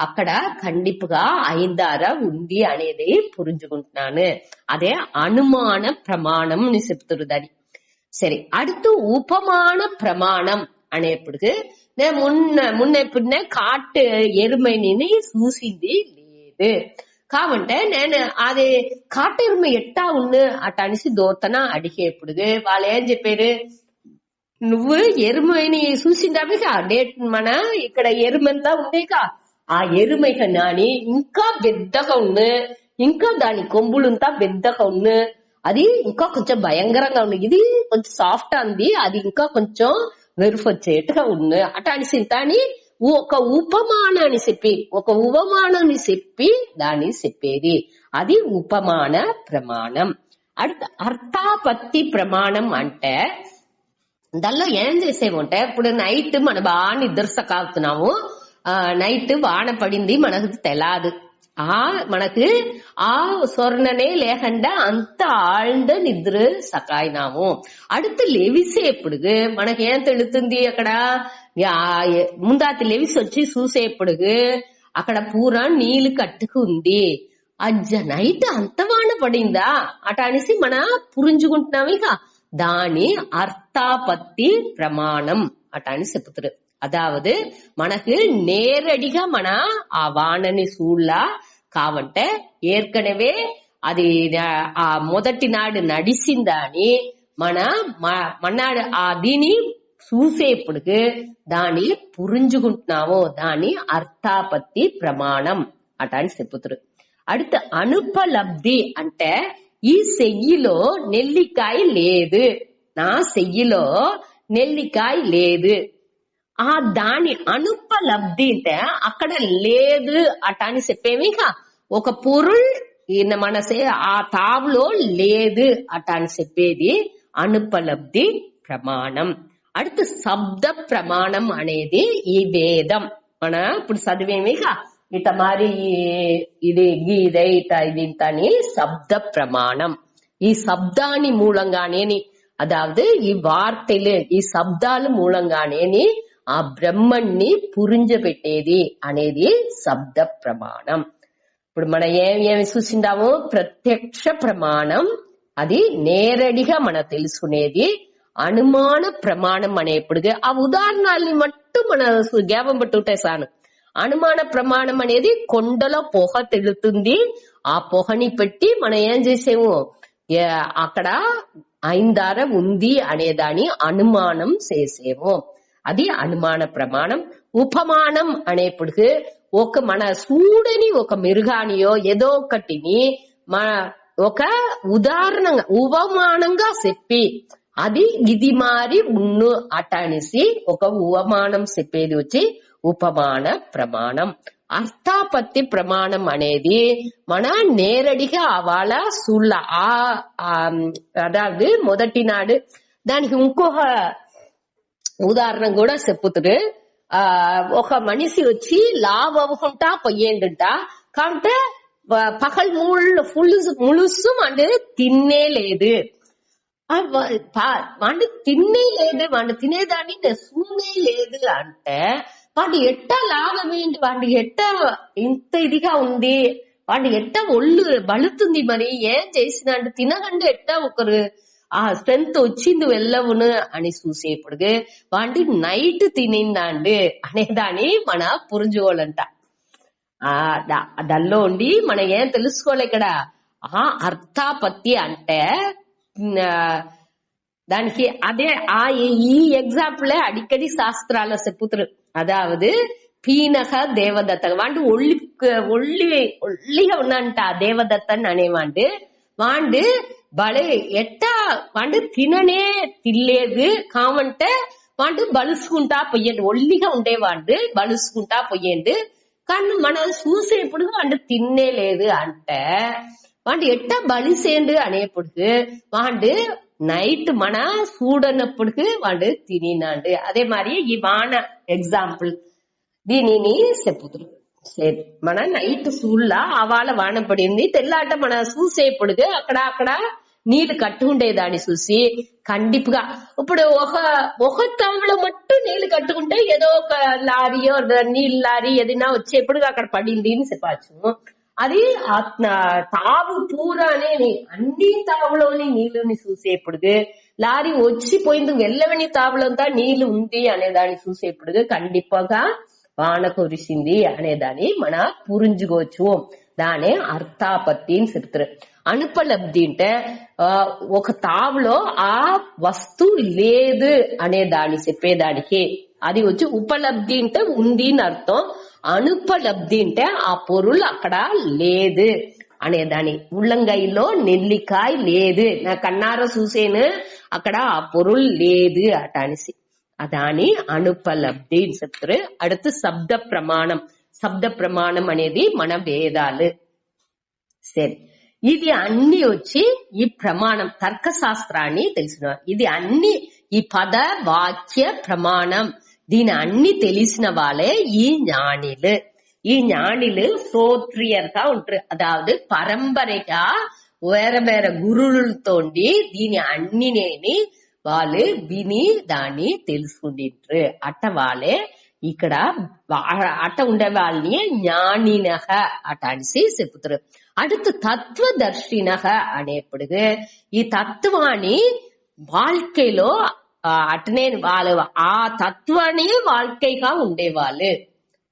అక్కడ ఖండిపుగా ఐందార ఉంది అనేది పురించుకుంటున్నాను. అదే అనుమాన ప్రమాణం అని చెప్తురు దాన్ని. సరే, அடுத்து ఉపమాన ప్రమాణం అనేప్పటికి మున్న పిన్న కాటు ఎరుమని చూసింది లేదు కాబట్టి నేను అది కాటు ఎరుమ ఎట్టా ఉన్న అట అనేసి దోతన అడిగేప్పుడు వాళ్ళు ఏం చెప్పారు, నువ్వు ఎరుమని చూసిందావిగా మన ఇక్కడ ఎరుమంతా ఉండేగా ఆ ఎరుమైక నాని ఇంకా పెద్దగా ఉన్న, ఇంకా దాని కొమ్ములంతా పెద్దగా ఉన్న, అది ఇంకా కొంచెం భయంకరంగా ఉంది, ఇది కొంచెం సాఫ్ట్ అంది, అది ఇంకా కొంచెం వెరుఫొచ్చేట్టుగా ఉంది అట అని ఒక ఉపమానాన్ని చెప్పి దాన్ని చెప్పేది, అది ఉపమాన ప్రమాణం. అర్థాపత్తి ప్రమాణం అంటే దానిలో ఏం చేసేమంటే, ఇప్పుడు నైట్ మన బాగా నిద్రసకాగుతున్నాము, నైట్ వాన పడింది మనకు తెలాదు, మనకు ఆ சொர்ணனே లేకుండా అంత ఆழ்ந்த నిద్ర సకాయినాము. அடுத்து లెవిసేప్పుడు మనకేం తెలుస్తుంది, అక్కడ ముందాతి లెవిసి వచ్చి చూసేప్పుడు అక్కడ పూరా నీళ్లు కట్టుకుంది, అజ్జ నైట్ అంత వాన పడిందా అట అనేసి మన పురించుకుంటున్నాం. ఇక దాని అర్థాపత్తి ప్రమాణం అట అని చెప్తారు. అదావదు మనకు నేరడిగా మన ఆ వానని సూళ్ళ కావంటే ఏర్కనవే అది ఆ మొదటి నాడు నడిచిందని మన్నాడు ఆ దీని చూసేప్పుడు దాన్ని పురించుకుంటున్నాము, దాని అర్థాపత్తి ప్రమాణం అట అని చెప్తారు. அடுத்து అనుపలబ్ధి అంటే ఈ సెయ్యిలో నెల్లికాయ లేదు, నా సెయ్యిలో నెల్లికాయ లేదు, ఆ దాని అనుపలబ్ధి అంటే అక్కడ లేదు అట అని చెప్పేవి. ఒక పొరుల్ మన ఆ తావులో లేదు అట అని చెప్పేది అనుపలబ్ధి ప్రమాణం. அடுத்து శబ్ద ప్రమాణం అనేది ఈ వేదం మన ఇప్పుడు చదివేమి ఇట మరి ఇది గీదే ఇట ఇది ఇంత అని శబ్ద ప్రమాణం. ఈ శబ్దాని మూలంగానే అదావదు ఈ వార్తలు ఈ శబ్దాల మూలంగానే ఆ బ్రహ్మణ్ణి పురింజబెట్టేది అనేది శబ్ద ప్రమాణం. ఇప్పుడు మనం ఏమి చూసిందాము, ప్రత్యక్ష ప్రమాణం అది నేరడిగా మనం తెలుసుకునేది. అనుమాన ప్రమాణం అనేప్పుడు ఆ ఉదాహరణల్ని మట్టు మన జ్ఞాపం పట్టుంటే సాను. అనుమాన ప్రమాణం అనేది కొండలో పొగ తెలుతుంది, ఆ పొగని పెట్టి మనం ఏం చేసేము, అక్కడ ఐందార ఉంది అనేదాన్ని అనుమానం చేసేము, అది అనుమాన ప్రమాణం. ఉపమానం అనేప్పుడు ఒక మన చూడని ఒక మిరుగానియో ఏదో ఒకటిని మన ఒక ఉదాహరణంగా ఉపమానంగా చెప్పి అది ఇది మారి ఉన్ను అట అనేసి ఒక ఉపమానం చెప్పేది వచ్చి ఉపమాన ప్రమాణం. అర్థాపత్తి ప్రమాణం అనేది మన నేరడిగా వాళ్ళ సుళ్ళ అదాவது మొదటి నాడు. దానికి ఇంకొక ఉదాహరణ కూడా చెప్పుతారు. ఒక మనిషి వచ్చి లావ్ అవ్వకుండా పోయేండుంట, కాబట్టి పగల్ ములుసు అంటే తిన్నే లేదు, వాడు తిన్నే లేదు, వాడు తినేదాన్ని సూనే లేదు అంటే వాడు ఎట్టా లాగమేంటి, వాడి ఎట్ట ఇంత ఇదిగా ఉంది, వాడి ఎట్ట ఒళ్ళు బలుతుంది, మరి ఏం చేసిన అంటే తినకండి ఎట్టా ఒకరు ఆ స్ట్రెంత్ వచ్చింది వెళ్ళవును అని చూసేప్పుడు వాడి నైట్ తినిందాండు అనేదాన్ని మన పురుజుకోవాలంట. దానిలో ఉండి మనం ఏం తెలుసుకోవాలి ఇక్కడ, ఆ అర్థాపత్తి అంటే దానికి అదే ఈ ఎగ్జాంపుల్ అడిக்கடி శాస్త్రాల్లో చెప్పుతారు. అదాவது పీనక దేవదత్త వాడు ఒళ్ళిగా ఉన్నంట దేవదత్తన్ అనేవాడు, వాడు బలే ఎట్టా వాడు తిననే తినలేదు కావంటే వాడు బలుసుకుంటా పోయేండు, ఒళ్ళిగా ఉండేవాడు బలుసుకుంటా పోయేండు, కానీ మనం చూసేప్పుడు వాడు తిన్నే లేదు అంటే వాడు ఎట్టా బలిసేండు అనేప్పుడు వాడు నైట్ మన చూడనప్పుడు వాడు తినినాడు. అదే మరి ఈ వాన ఎగ్జాంపుల్ దీనిని చెప్పుతురు. మన నైట్ సూళ్ళ అవాళ వాన పడింది, తెల్లాట మన చూసేప్పుడు అక్కడ నీళ్లు కట్టుకుండేదాన్ని చూసి కండిపుగా ఇప్పుడు ఒక తవ్వులో మట్టు నీళ్లు కట్టుకుంటే ఏదో ఒక లారీయో నీళ్ళ లారీ ఏదైనా వచ్చేప్పుడు అక్కడ పడింది అని చెప్పచ్చు. అది తావు పూరానే అన్ని తావులోని నీళ్ళని చూసేప్పుడు లారీ వచ్చిపోయింది వెళ్ళవని తావులంతా నీళ్లు ఉంది అనేదాన్ని చూసేప్పుడు ఖండిపగా వాన కురిసింది అనేదాన్ని మన పురించుకోవచ్చు. దానే అర్థాపత్తి అని చెప్తారు. అనుపలబ్ధి అంటే ఒక తావులో ఆ వస్తువు లేదు అనే దాన్ని చెప్పేదానికి. అది వచ్చి ఉపలబ్ధి అంటే ఉంది అని అర్థం. అనుపలబ్ధి అంటే ఆ పొరులు అక్కడ లేదు అనేదాని. ఉల్లంగైలో నెల్లికాయ లేదు, నా కన్నార చూసేను అక్కడ ఆ పొరులు లేదు అట అనేసి అదాని అనుపలబ్ధి అని చెప్తారు. அடுத்து శబ్ద ప్రమాణం. శబ్ద ప్రమాణం అనేది మన వేదాలు. సరే, ఇది అన్ని వచ్చి ఈ ప్రమాణం తర్కశాస్త్రాన్ని తెలిసిన ఇది అన్ని ఈ పద వాక్య ప్రమాణం దీని అన్ని తెలిసిన వాళ్ళే ఈ ஞானிలు. ఈ ஞானிలు శ్రోత్రియర్గా ఉంటారు. అదాவது పరంపరగా వేరే వేరే గురువులతోండి దీని అన్నినేని వాళ్ళు విని దాన్ని తెలుసుకుంటారు. అట్ట వాళ్ళే ఇక్కడ అట్ట ఉండే వాళ్ళని ஞானினக అట అనేసి చెప్తారు. அடுத்து తత్వదర్శినக అనేప్పుడు ఈ తత్వాన్ని வாழ்க்கைలో అటనే వాళ్ళు ఆ తత్వాన్ని வாழ்க்கைగా ఉండేవాళ్ళు,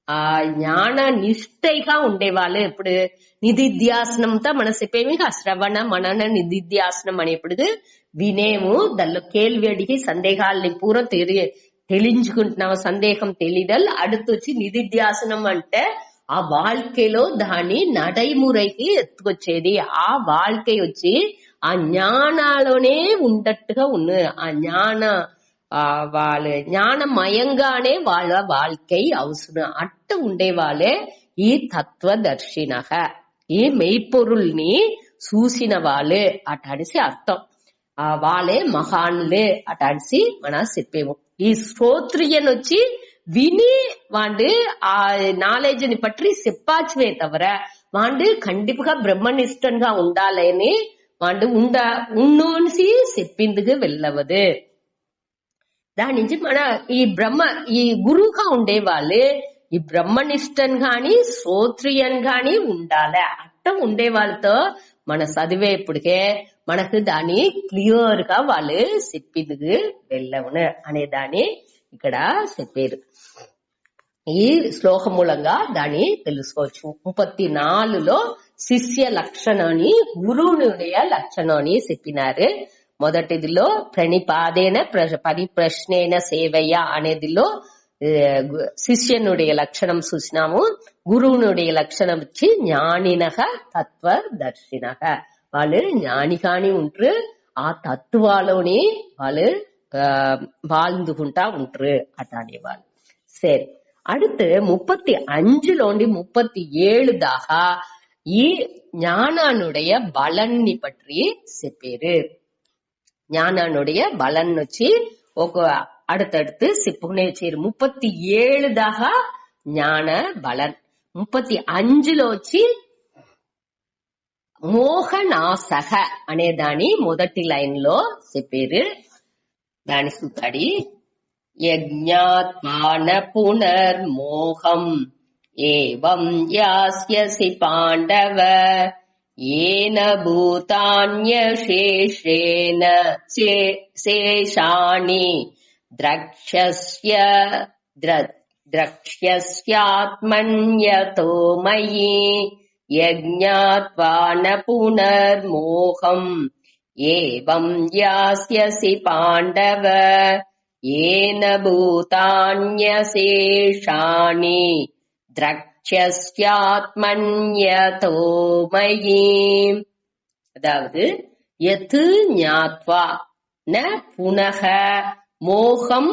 ఆ జ్ఞాన నిష్ఠగా ఉండేవాళ్ళు. ఇప్పుడు నిధిధ్యాసనంతో మన చెప్పేమి శ్రవణ మనన నిధిధ్యాసనం అనేప్పుడు వినేము, దానిలో కేள்வி అడిగి సందేహాలని పూర్వం తెలించుకుంటున్నాము, సందేహం తెలియదల్. அடுத்து వచ్చి నిధిధ్యాసనం అంటే ఆ வாழ்க்கைలో దాన్ని నడైమురైకి ఎత్తుకొచ్చేది. ఆ வாழ்க்கை వచ్చి ఆ జ్ఞానాలోనే ఉండట్టుగా ఉన్న ఆ జ్ఞాన వాళ్ళ జ్ఞానమయంగానే వాళ్ళ வாழ்க்கை అవసరం. అట్ట ఉండే వాళ్ళే ఈ తత్వదర్శినగ, ఈ మెய்పొరుల్ని చూసిన వాళ్ళే అట అనేసి అర్థం. వాళ్ళే మహాన్లే అట అనేసి మనం చెప్పేము. ఈ శ్రోత్రియన్ వచ్చి విని వాండు ఆ నాలెడ్జ్ ని పట్టి చెప్పాచువే తవర వాండు ఖండిపగా బ్రహ్మనిష్టంగా ఉండాలని వాండు ఉన్నోన్సి చెప్పిందుకు వెళ్ళవదు. దాని నుంచి మన ఈ గురువుగా ఉండే వాళ్ళు ఈ బ్రహ్మనిష్టన్ గాని శ్రోత్రియన్ గాని ఉండాలి. అట్ట ఉండే వాళ్ళతో మన చదివేప్పుడికే మనకు దాన్ని క్లియర్ గా వాళ్ళు చెప్పిందుకు వెళ్ళవును అనే దాన్ని ఇక్కడ చెప్పారు. ఈ శ్లోకం మూలంగా దాన్ని తెలుసుకోవచ్చు. 34లో శిష్య లక్షణాన్ని గురువునుடைய లక్షణాన్ని చెప్పినారు. మొదటిదిలో ప్రణిపాదేన పరిప్రశ్నేన సేవయ్య అనేదిలో శిష్యనుடைய లక్షణం చూసినాము. గురువునుடைய లక్షణం వచ్చి జ్ఞానినగ తత్వదర్శినగ. వాళ్ళు జ్ఞానిగాని ఉంటారు, ఆ తత్వాలోని వాళ్ళు வாழ்ந்துకుంటా ఉంటారు అటానే వాళ్ళు. సరే, அடுத்து 35లోండి 37 దాకా ఈ ஞானானுடைய பலனை பற்றி చెప్పారు. ஞானானுடைய பலன் వచ్చి ఒక அடுத்தடுத்து చెప్పుకునే చేరు. 37 దాకా జ్ఞాన బలన్, 35లో వచ్చి మోహనాసహ అనే దాని మొదటి లైన్ లో చెప్పారు. దాని సుతడి యజ్ఞాత్మాన పునర్మోహం ఏవం యాస్యసి పాండవ ఏన భూతాన్యశేషేన శేషాని ద్రక్ష్యస్యాత్మన్యతో మయి యజ్ఞాత్వాన పునర్మోహం ఏవం యాస్యసి పాండవ ఏన భూతాన్యశేషాని ద్రక్ష్యస్యాత్మన్యతో మయి. அதாவது யத் ஞாத்வா ந புனக மோகம்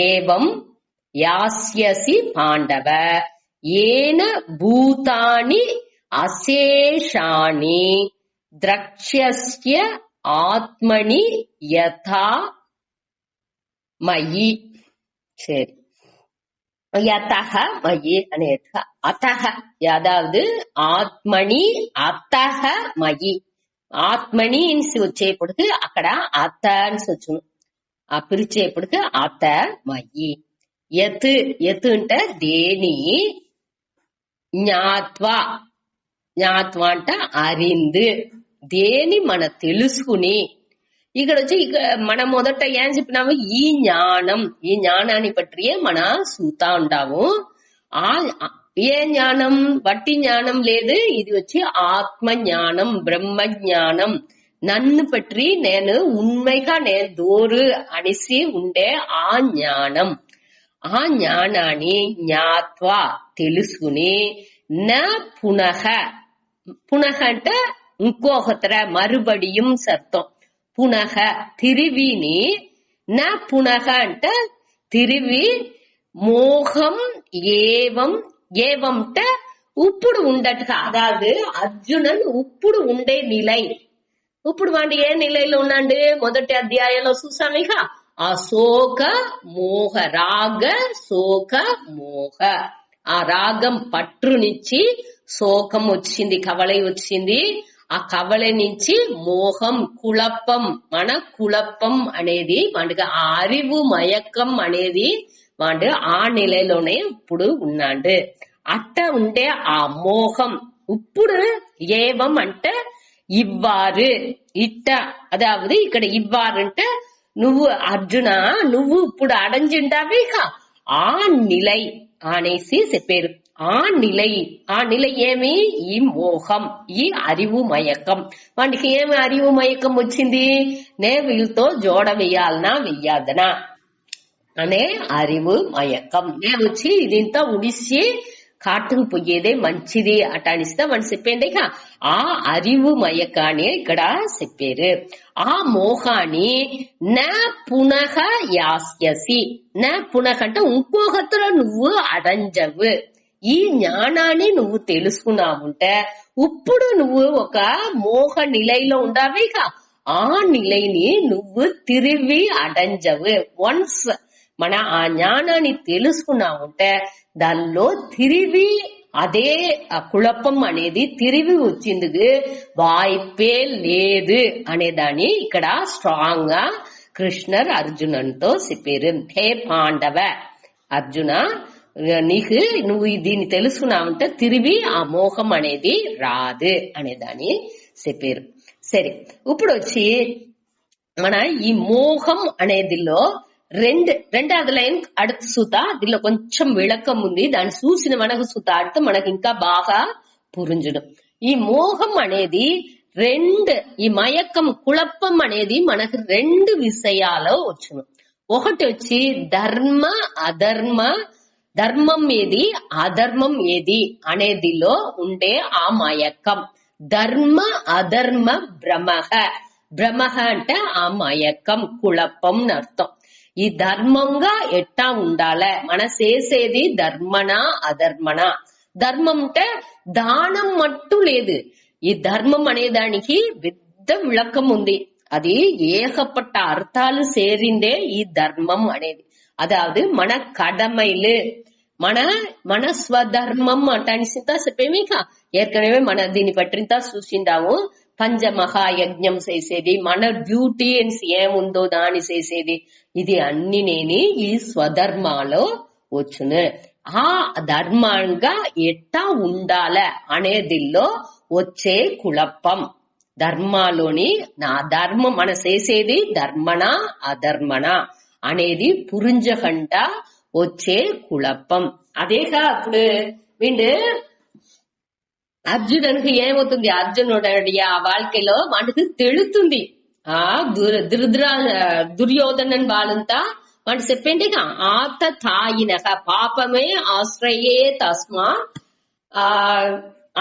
ஏவம் யாஸ்யசி பாண்டவ ஏன பூதானி அசேஷானி ద్రక్ష్యస్య ఆత్మని యథా మయి. சரி, யதஹ மயி అనేట అతహ, அதாவது ఆత్మని అతహ మయి. ఆత్మని వచ్చేప్పటికి అక్కడ అత అని వచ్చును, ఆ పిలిచేప్పటికి అత మయి. యత్ యత్ అంటే దేని, జ్ఞాత్వా జ్ఞాత్వా అంటే అరిందు, దేని మన తెలుసుకుని, ఇక్కడ వచ్చి మన మొదట ఏం చెప్పినాము, ఈ జ్ఞానాన్ని పట్టియే మన సూతా ఉంటాము. ఏ జ్ఞానం వట్టి జ్ఞానం లేదు, ఇది వచ్చి ఆత్మ జ్ఞానం, బ్రహ్మ జ్ఞానం. నన్ను పట్టి నేను ఉண்மைగా నేను దోరు అనిసి ఉండే ఆ జ్ఞానం. ఆ జ్ఞానాన్ని జ్ఞాత్వా తెలుసుకుని నా పునః అంటే ఇంకొకతర మరుబడియం సర్థం. పునః తిరివిని, నా పునః అంటే తిరివి, మోహం ఏవంట ఇప్పుడు ఉండట్టుగా. అదాదు అర్జునన్ ఇప్పుడు ఉండే నిలై. ఇప్పుడు వాడి ఏ నిలైలో ఉన్నాడు, మొదటి అధ్యాయంలో చూసాము. ఇక ఆ శోక మోహ, రాగ శోక మోహ, ఆ రాగం పట్టునిచ్చి శోకం వచ్చింది, కవళై వచ్చింది. ఆ కవళ నుంచి మోహం, కుళప్పం, మన కుళప్పం అనేది వాడికి ఆ అరివు మయక్కం అనేది వాడు ఆ నిలలోనే ఇప్పుడు ఉన్నాడు. అట్ట ఉండే ఆ మోహం ఇప్పుడు ఏవం అంటే ఇవ్వారు, ఇట్ట. అదావదు ఇక్కడ ఇవ్వారు అంటే నువ్వు అర్జున, నువ్వు ఇప్పుడు అడంజిండావి ఆ నిలై అనేసి చెప్పారు. ఆ నిలై ఏమి, ఈ మోహం, ఈ అరివు మయకం. వాడికి ఏమి అరివు మయకం వచ్చింది, నే వీళ్ళతో జోడ వెయ్యాలనా వెయ్యాదనా అనే అరివు మయకం. నేను వచ్చి ఇదింతా ఉడిసి కాటుకు పోయేదే మంచిది అటానిస్తే వాడు చెప్పేండి. ఆ అరివు మయకాన్ని ఇక్కడ చెప్పారు. ఆ మోహాన్ని నా పునః యాస్యసి, నా పునః అంటే ఇంకొకతలో నువ్వు అడంజవు. ఈ జ్ఞానాన్ని నువ్వు తెలుసుకున్నావుంటే ఇప్పుడు నువ్వు ఒక మోహ నిలైలో ఉండావి. ఆ నిలైని నువ్వు తిరిగి అడంజవు. వన్స్ మన ఆ జ్ఞానాన్ని తెలుసుకున్నావుంటే దానిలో తిరిగి అదే కుళపం అనేది తిరిగి వచ్చింది వాయిపే లేదు అనేదాన్ని ఇక్కడ స్ట్రాంగ్ గా కృష్ణర్ అర్జునంతో చెప్పారు. హే పాండవ అర్జున, నీకు నువ్వు దీన్ని తెలుసుకున్నావంటే తిరిగి ఆ మోహం అనేది రాదు అనేదాన్ని చెప్పారు. సరే, ఇప్పుడు వచ్చి మన ఈ మోహం అనేదిలో రెండవది లైన్ అడుతు సూత, దీనిలో కొంచెం విளக்கம் ఉంది. దాన్ని చూసిన మనకు సూత అడుతు మనకు ఇంకా బాగా పురించడం. ఈ మోహం అనేది ఈ మయక్కం కుళప్పం అనేది మనకు రెండు విషయాలు వచ్చును. ఒకటి వచ్చి ధర్మ అధర్మ, ధర్మం ఏది అధర్మం ఏది అనేదిలో ఉండే ఆ మయక్కం. ధర్మ అధర్మ భ్రమః అంటే ఆ మయక్కం కుళప్పం అర్థం. ఈ ధర్మంగా ఎట్టా ఉండాలే, మన చేసేది ధర్మనా అధర్మనా. ధర్మం అంటే దానం మట్టు లేదు. ఈ ధర్మం అనేదానికి పెద్ద విளக்கம் ఉంది. అది ఏకపట్ట అర్థాలు సేరిందే ఈ ధర్మం అనేది. అదావదు మన కడమైలు, మన స్వధర్మం అంటానిసింతా చెప్పేమీక ఏற்கனவே మన దీన్ని పట్టింతా చూసిండాము. పంచమహాయజ్ఞం చేసేది, మన డ్యూటీన్స్ ఏముందో దాన్ని చేసేది, ఇది అన్ని నేని ఈ స్వధర్మాలో వచ్చును. ఆ ధర్మంగా ఎట్టా ఉండాల అనేదిలో వచ్చే కుళప్పం. ధర్మాలోని నా ధర్మం మన చేసేది ధర్మనా అధర్మనా అనేది పురింజకంట వచ్చే కుళప్పం. అదేగా అప్పుడు వీడు అర్జునుడికి ఏమవుతుంది, అర్జునుడి ఆ வாழ்க்கைలో వాడికి తెలుస్తుంది. ఆ దుర్యోధనన్ వాళ్ళంతా వాడు చెప్పండి, ఆత తాయినక పాపమే ఆశ్రయే తస్మా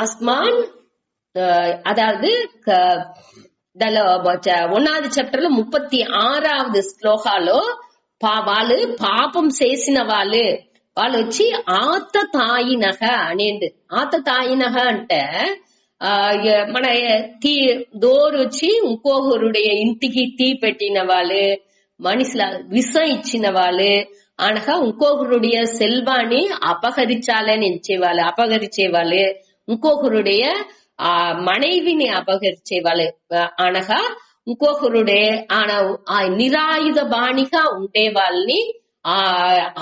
అస్మాన్. அதாவது దానిలో 1వ చాప్టర్ లో 36వ శ్లోకాలో వాళ్ళు పాపం చేసిన వాళ్ళు వచ్చి ఆత తాయినహ అనేది. ఆత తాయినహ అంటే మన దోరు వచ్చి ఇంకొకరుடைய ఇంటికి తీ పెట్టిన వాళ్ళు, మనుషుల విషం ఇచ్చిన వాళ్ళు, అనగా ఇంకొకరుடைய సెల్వాన్ని అపహరించేవాళ్ళు, ఇంకొకరుடைய మனைవిని అపహరించేవాళ్ళు, అనగా ఇంకొకరుడే నిరాయుధ బాణిగా ఉండే వాళ్ళని ఆ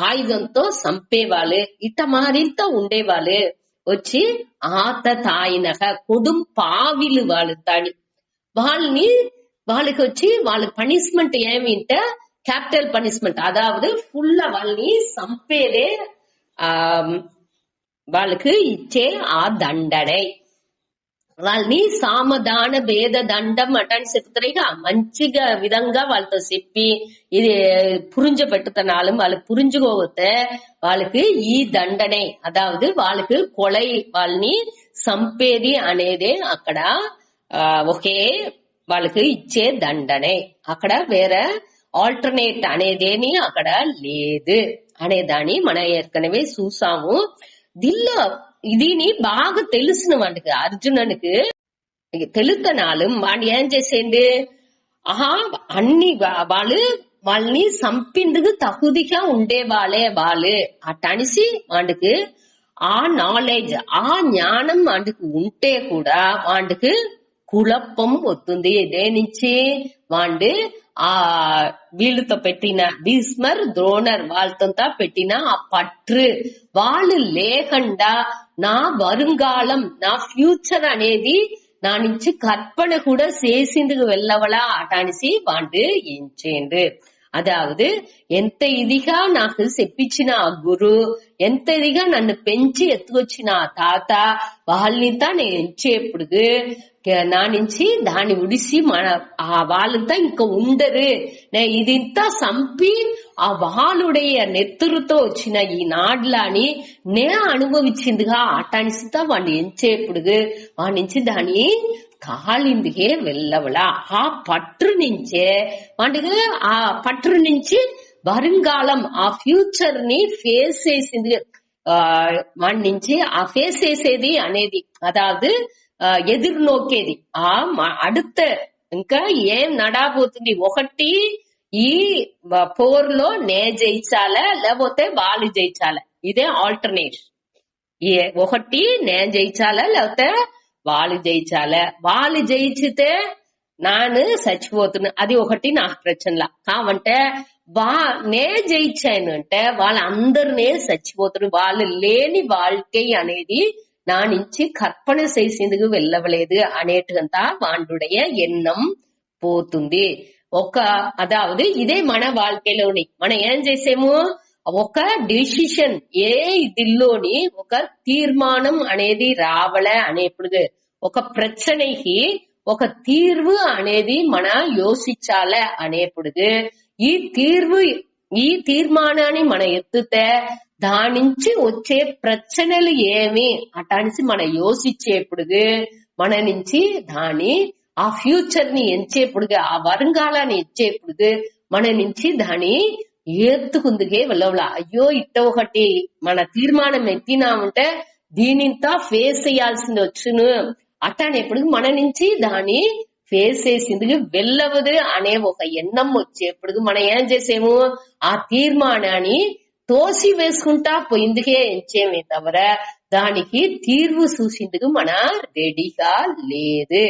ఆయుధంతో చంపేవాళ్ళు, ఇట్ట మారింతో ఉండేవాళ్ళు వచ్చి ఆత తాయినక కొడుం పావిలు వాళ్ళు తాడి వాళ్ళని వాళ్ళకి వచ్చి వాళ్ళకి పనిష్మెంట్ ఏమింటే క్యాపిటల్ పనిష్మెంట్, అదావదు ఫుల్ వాళ్ళని సంపేదే వాళ్ళకి ఇచ్చే ఆ దండనే. వాళ్ళని సామధాన భేద దండం అటని చెప్తారు. ఇక మంచిగా విధంగా వాళ్ళతో చెప్పి ఇది పురింజ పెట్టుతున్నాళ్ళు, వాళ్ళకి పురింజుకోతే వాళ్ళకి ఈ దండనే, అదావదు వాళ్ళకి కొలై వాళ్ళని సంపేది అనేదే అక్కడ ఒకే వాళ్ళకి ఇచ్చే దండనే. అక్కడ వేరే ఆల్టర్నేట్ అనేదేని అక్కడ లేదు అనేదాన్ని మనం ఏற்கனவே చూసాము. దీనిలో దీని బాగా తెలిసిన వాడికి అర్జునునికి తెలుతనాలు వాడు ఏం చేసేది, ఆహా అన్ని వాళ్ళని సంపిందుకు తగుదిగా ఉండే వాళ్ళు అటనిసి వాడికి ఆ నాలెడ్జ్ ఆ జ్ఞానం వాడికి ఉంటే కూడా వాడికి కుళప్పం వస్తుంది. దేనించి వాడు ఆ వీళ్ళతో పెట్టిన భీష్మర్ ద్రోణర్ వాళ్ళతో పెట్టిన ఆ పట్టు వాళ్ళు లేకుండా నా வருங்காலம் నా ఫ్యూచర్ అనేది నా నుంచి కற்பన కూడా చేసిందుకు వెళ్ళవలా అటానిసి వాడు ఏం చేయండి. అదావదు ఎంత ఇదిగా నాకు చెప్పించిన ఆ గురు, ఎంత ఇదిగా నన్ను పెంచి ఎత్తుకొచ్చిన ఆ తాత వాళ్ళనితా నేను ఎంచేప్పుడు నా నుంచి దాన్ని ఉడిసి మన ఆ వాళ్ళంతా ఇంకా ఉండరు, ఇదింతా సంపి ఆ వాళ్ళుடைய నెత్తురుతో వచ్చిన ఈ నాడ్లాని నే అనుభవించిందిగా అటానిసితా వాడిని ఎంచేప్పుడు వాడి నుంచి దాన్ని కాళిందికే వెళ్ళవలా. ఆ పట్టు నుంచే వాడికి ఆ పట్టు నుంచి வருங்காలం ఆ ఫ్యూచర్ ని ఫేస్ చేసింది వాడి నుంచి ఆ ఫేస్ చేసేది అనేది, అదావదు ఎదురు నోకేది ఆ అడుత ఇంకా ఏం నడాబోతుంది. ఒకటి ఈ పోర్లో నే జయించాలా లేకపోతే వాళ్ళు జయించాలా, ఇదే ఆల్టర్నేషన్. ఒకటి నేను జయించాలా లేకపోతే వాళ్ళు జయించాలా, వాళ్ళు జయించితే నాను చచ్చిపోతున్నా, అది ఒకటి నాకు ప్రశ్నలా. కావంటే నే జయించాను అంటే వాళ్ళందరినే చచ్చిపోతున్నారు, వాళ్ళు లేని వాళ్ళకే అనేది నా నుంచి కற்பన చేసేందుకు వెళ్ళవలేదు అనేటంతా వాండుடைய ఎన్నం పోతుంది. అదావదు ఇదే మన வாழ்க்கைలోని మనం ఏం చేసాము, ఒక డిసిషన్ ఏ ఇదిలోని ఒక తీర్మానం అనేది రావలే అనేప్పుడు ఒక ప్రశ్నకి ఒక తీర్వు అనేది మన యోచించాలే అనేప్పుడు ఈ తీర్మానాన్ని మన ఎత్తుతే దాని నుంచి వచ్చే ప్రశ్నలు ఏమి అటానిసి మన యోచించేప్పుడు మన నుంచి దాని ఆ ఫ్యూచర్ ని ఎంచేప్పుడు ఆ வருங்காలాన్ని ఎంచేప్పుడు మన నుంచి దాని ఏత్తుకుందుకే వెళ్ళవలా. అయ్యో ఇట్ట ఒకటి మన తీర్మానం ఎత్తినామంటే దీనింతా ఫేస్ చేయాల్సింది వచ్చును అట్టనేప్పుడు మన నుంచి దాని ఫేస్ చేసిందుకు వెళ్ళవదు అనే ఒక ఎన్నం వచ్చేప్పుడు మనం ఏం చేసేము, ఆ తీర్మానాన్ని తోసి వేసుకుంటా పోయిందుకే ఎంచేమే తవర దానికి తీర్వు చూసిందుకు మన రెడీగా లేదు.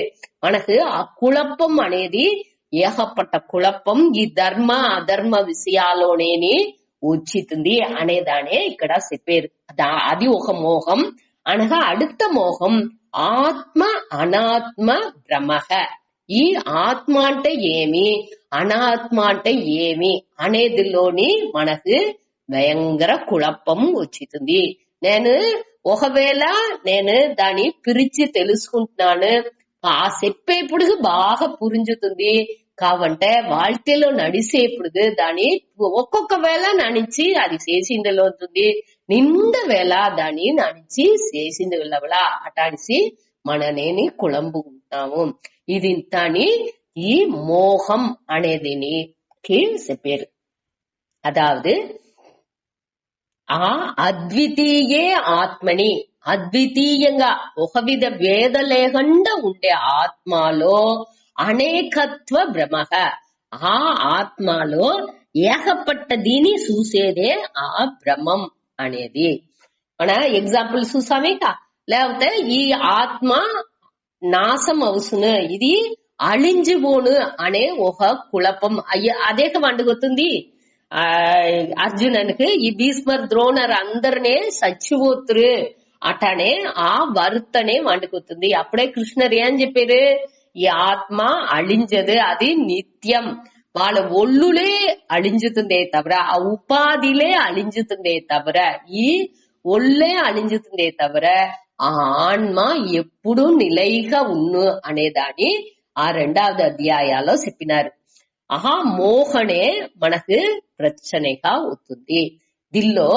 మనకు ఆ కుళప్పం అనేది ఏకపట్ట కుళప్పం ఈ ధర్మ అధర్మ విషయాల్లోనే వచ్చింది అనేదానే ఇక్కడ చెప్పారు. అది ఒక మోహం అనగా అడుత మోహం ఆత్మ అనాత్మ భ్రమః. ఈ ఆత్మ అంటే ఏమి అనాత్మ అంటే ఏమి అనేదిలోని మనకు భయంకర కుళప్పం వచ్చింది. ఒకవేళ నేను దాన్ని పిరిచి తెలుసుకుంటున్నాను, ఆ చెప్పేప్పుడు బాగా పురించుతుంది కావంటే வாழ்க்கைలో నడిసేప్పుడు దాని ఒక్కొక్క వేళ నా నుంచి అది చేసిందిలో ఉంటుంది, నింద వేళ దాన్ని నా నుంచి చేసింది వెళ్ళవలా అటాడిసి మననేని కుళంబుకుంటాము. ఇది ఇంతని ఈ మోహం అనేదిని చెప్పారు. అదావదు ఆ అద్వితీయే ఆత్మని అద్వితీయంగా ఒక విధ భేద లేకుండా ఉండే ఆత్మలో అనేకత్వ భ్రమః. ఆ ఆత్మలో ఏకపట్ట దీని చూసేదే ఆ భ్రమం అనేది. మన ఎగ్జాంపుల్ చూసామేక, లేకపోతే ఈ ఆత్మ నాశం అవుసును ఇది అళింజిపోను అనే ఒక కుళపం అదే వండుకొస్తుంది అర్జుననికి. ఈ భీష్మర్ ద్రోణర్ అందరినే చచ్చిపోతురు అటనే ఆ వరుతనే వండుకొతుంది. అప్పుడే కృష్ణర్ ఏం చెప్పారు, ఈ ఆత్మ అழிంజదు, అది నిత్యం. వాళ్ళ ఒళ్ళులే అழிంజుతుందే తవిர, ఆ ఉపాధిలే అழிంజుతుందే తవిర, ఈ ఒళ్ళే అழிంజుతుందే తవిర ఆ ఆత్మ ఎప్పుడు నిలైగా ఉన్ను అనేదాన్ని ఆ 2వ అధ్యాయాల్లో చెప్పినారు. మోహనే మనకు ప్రచనగా అవుతుంది. దీనిలో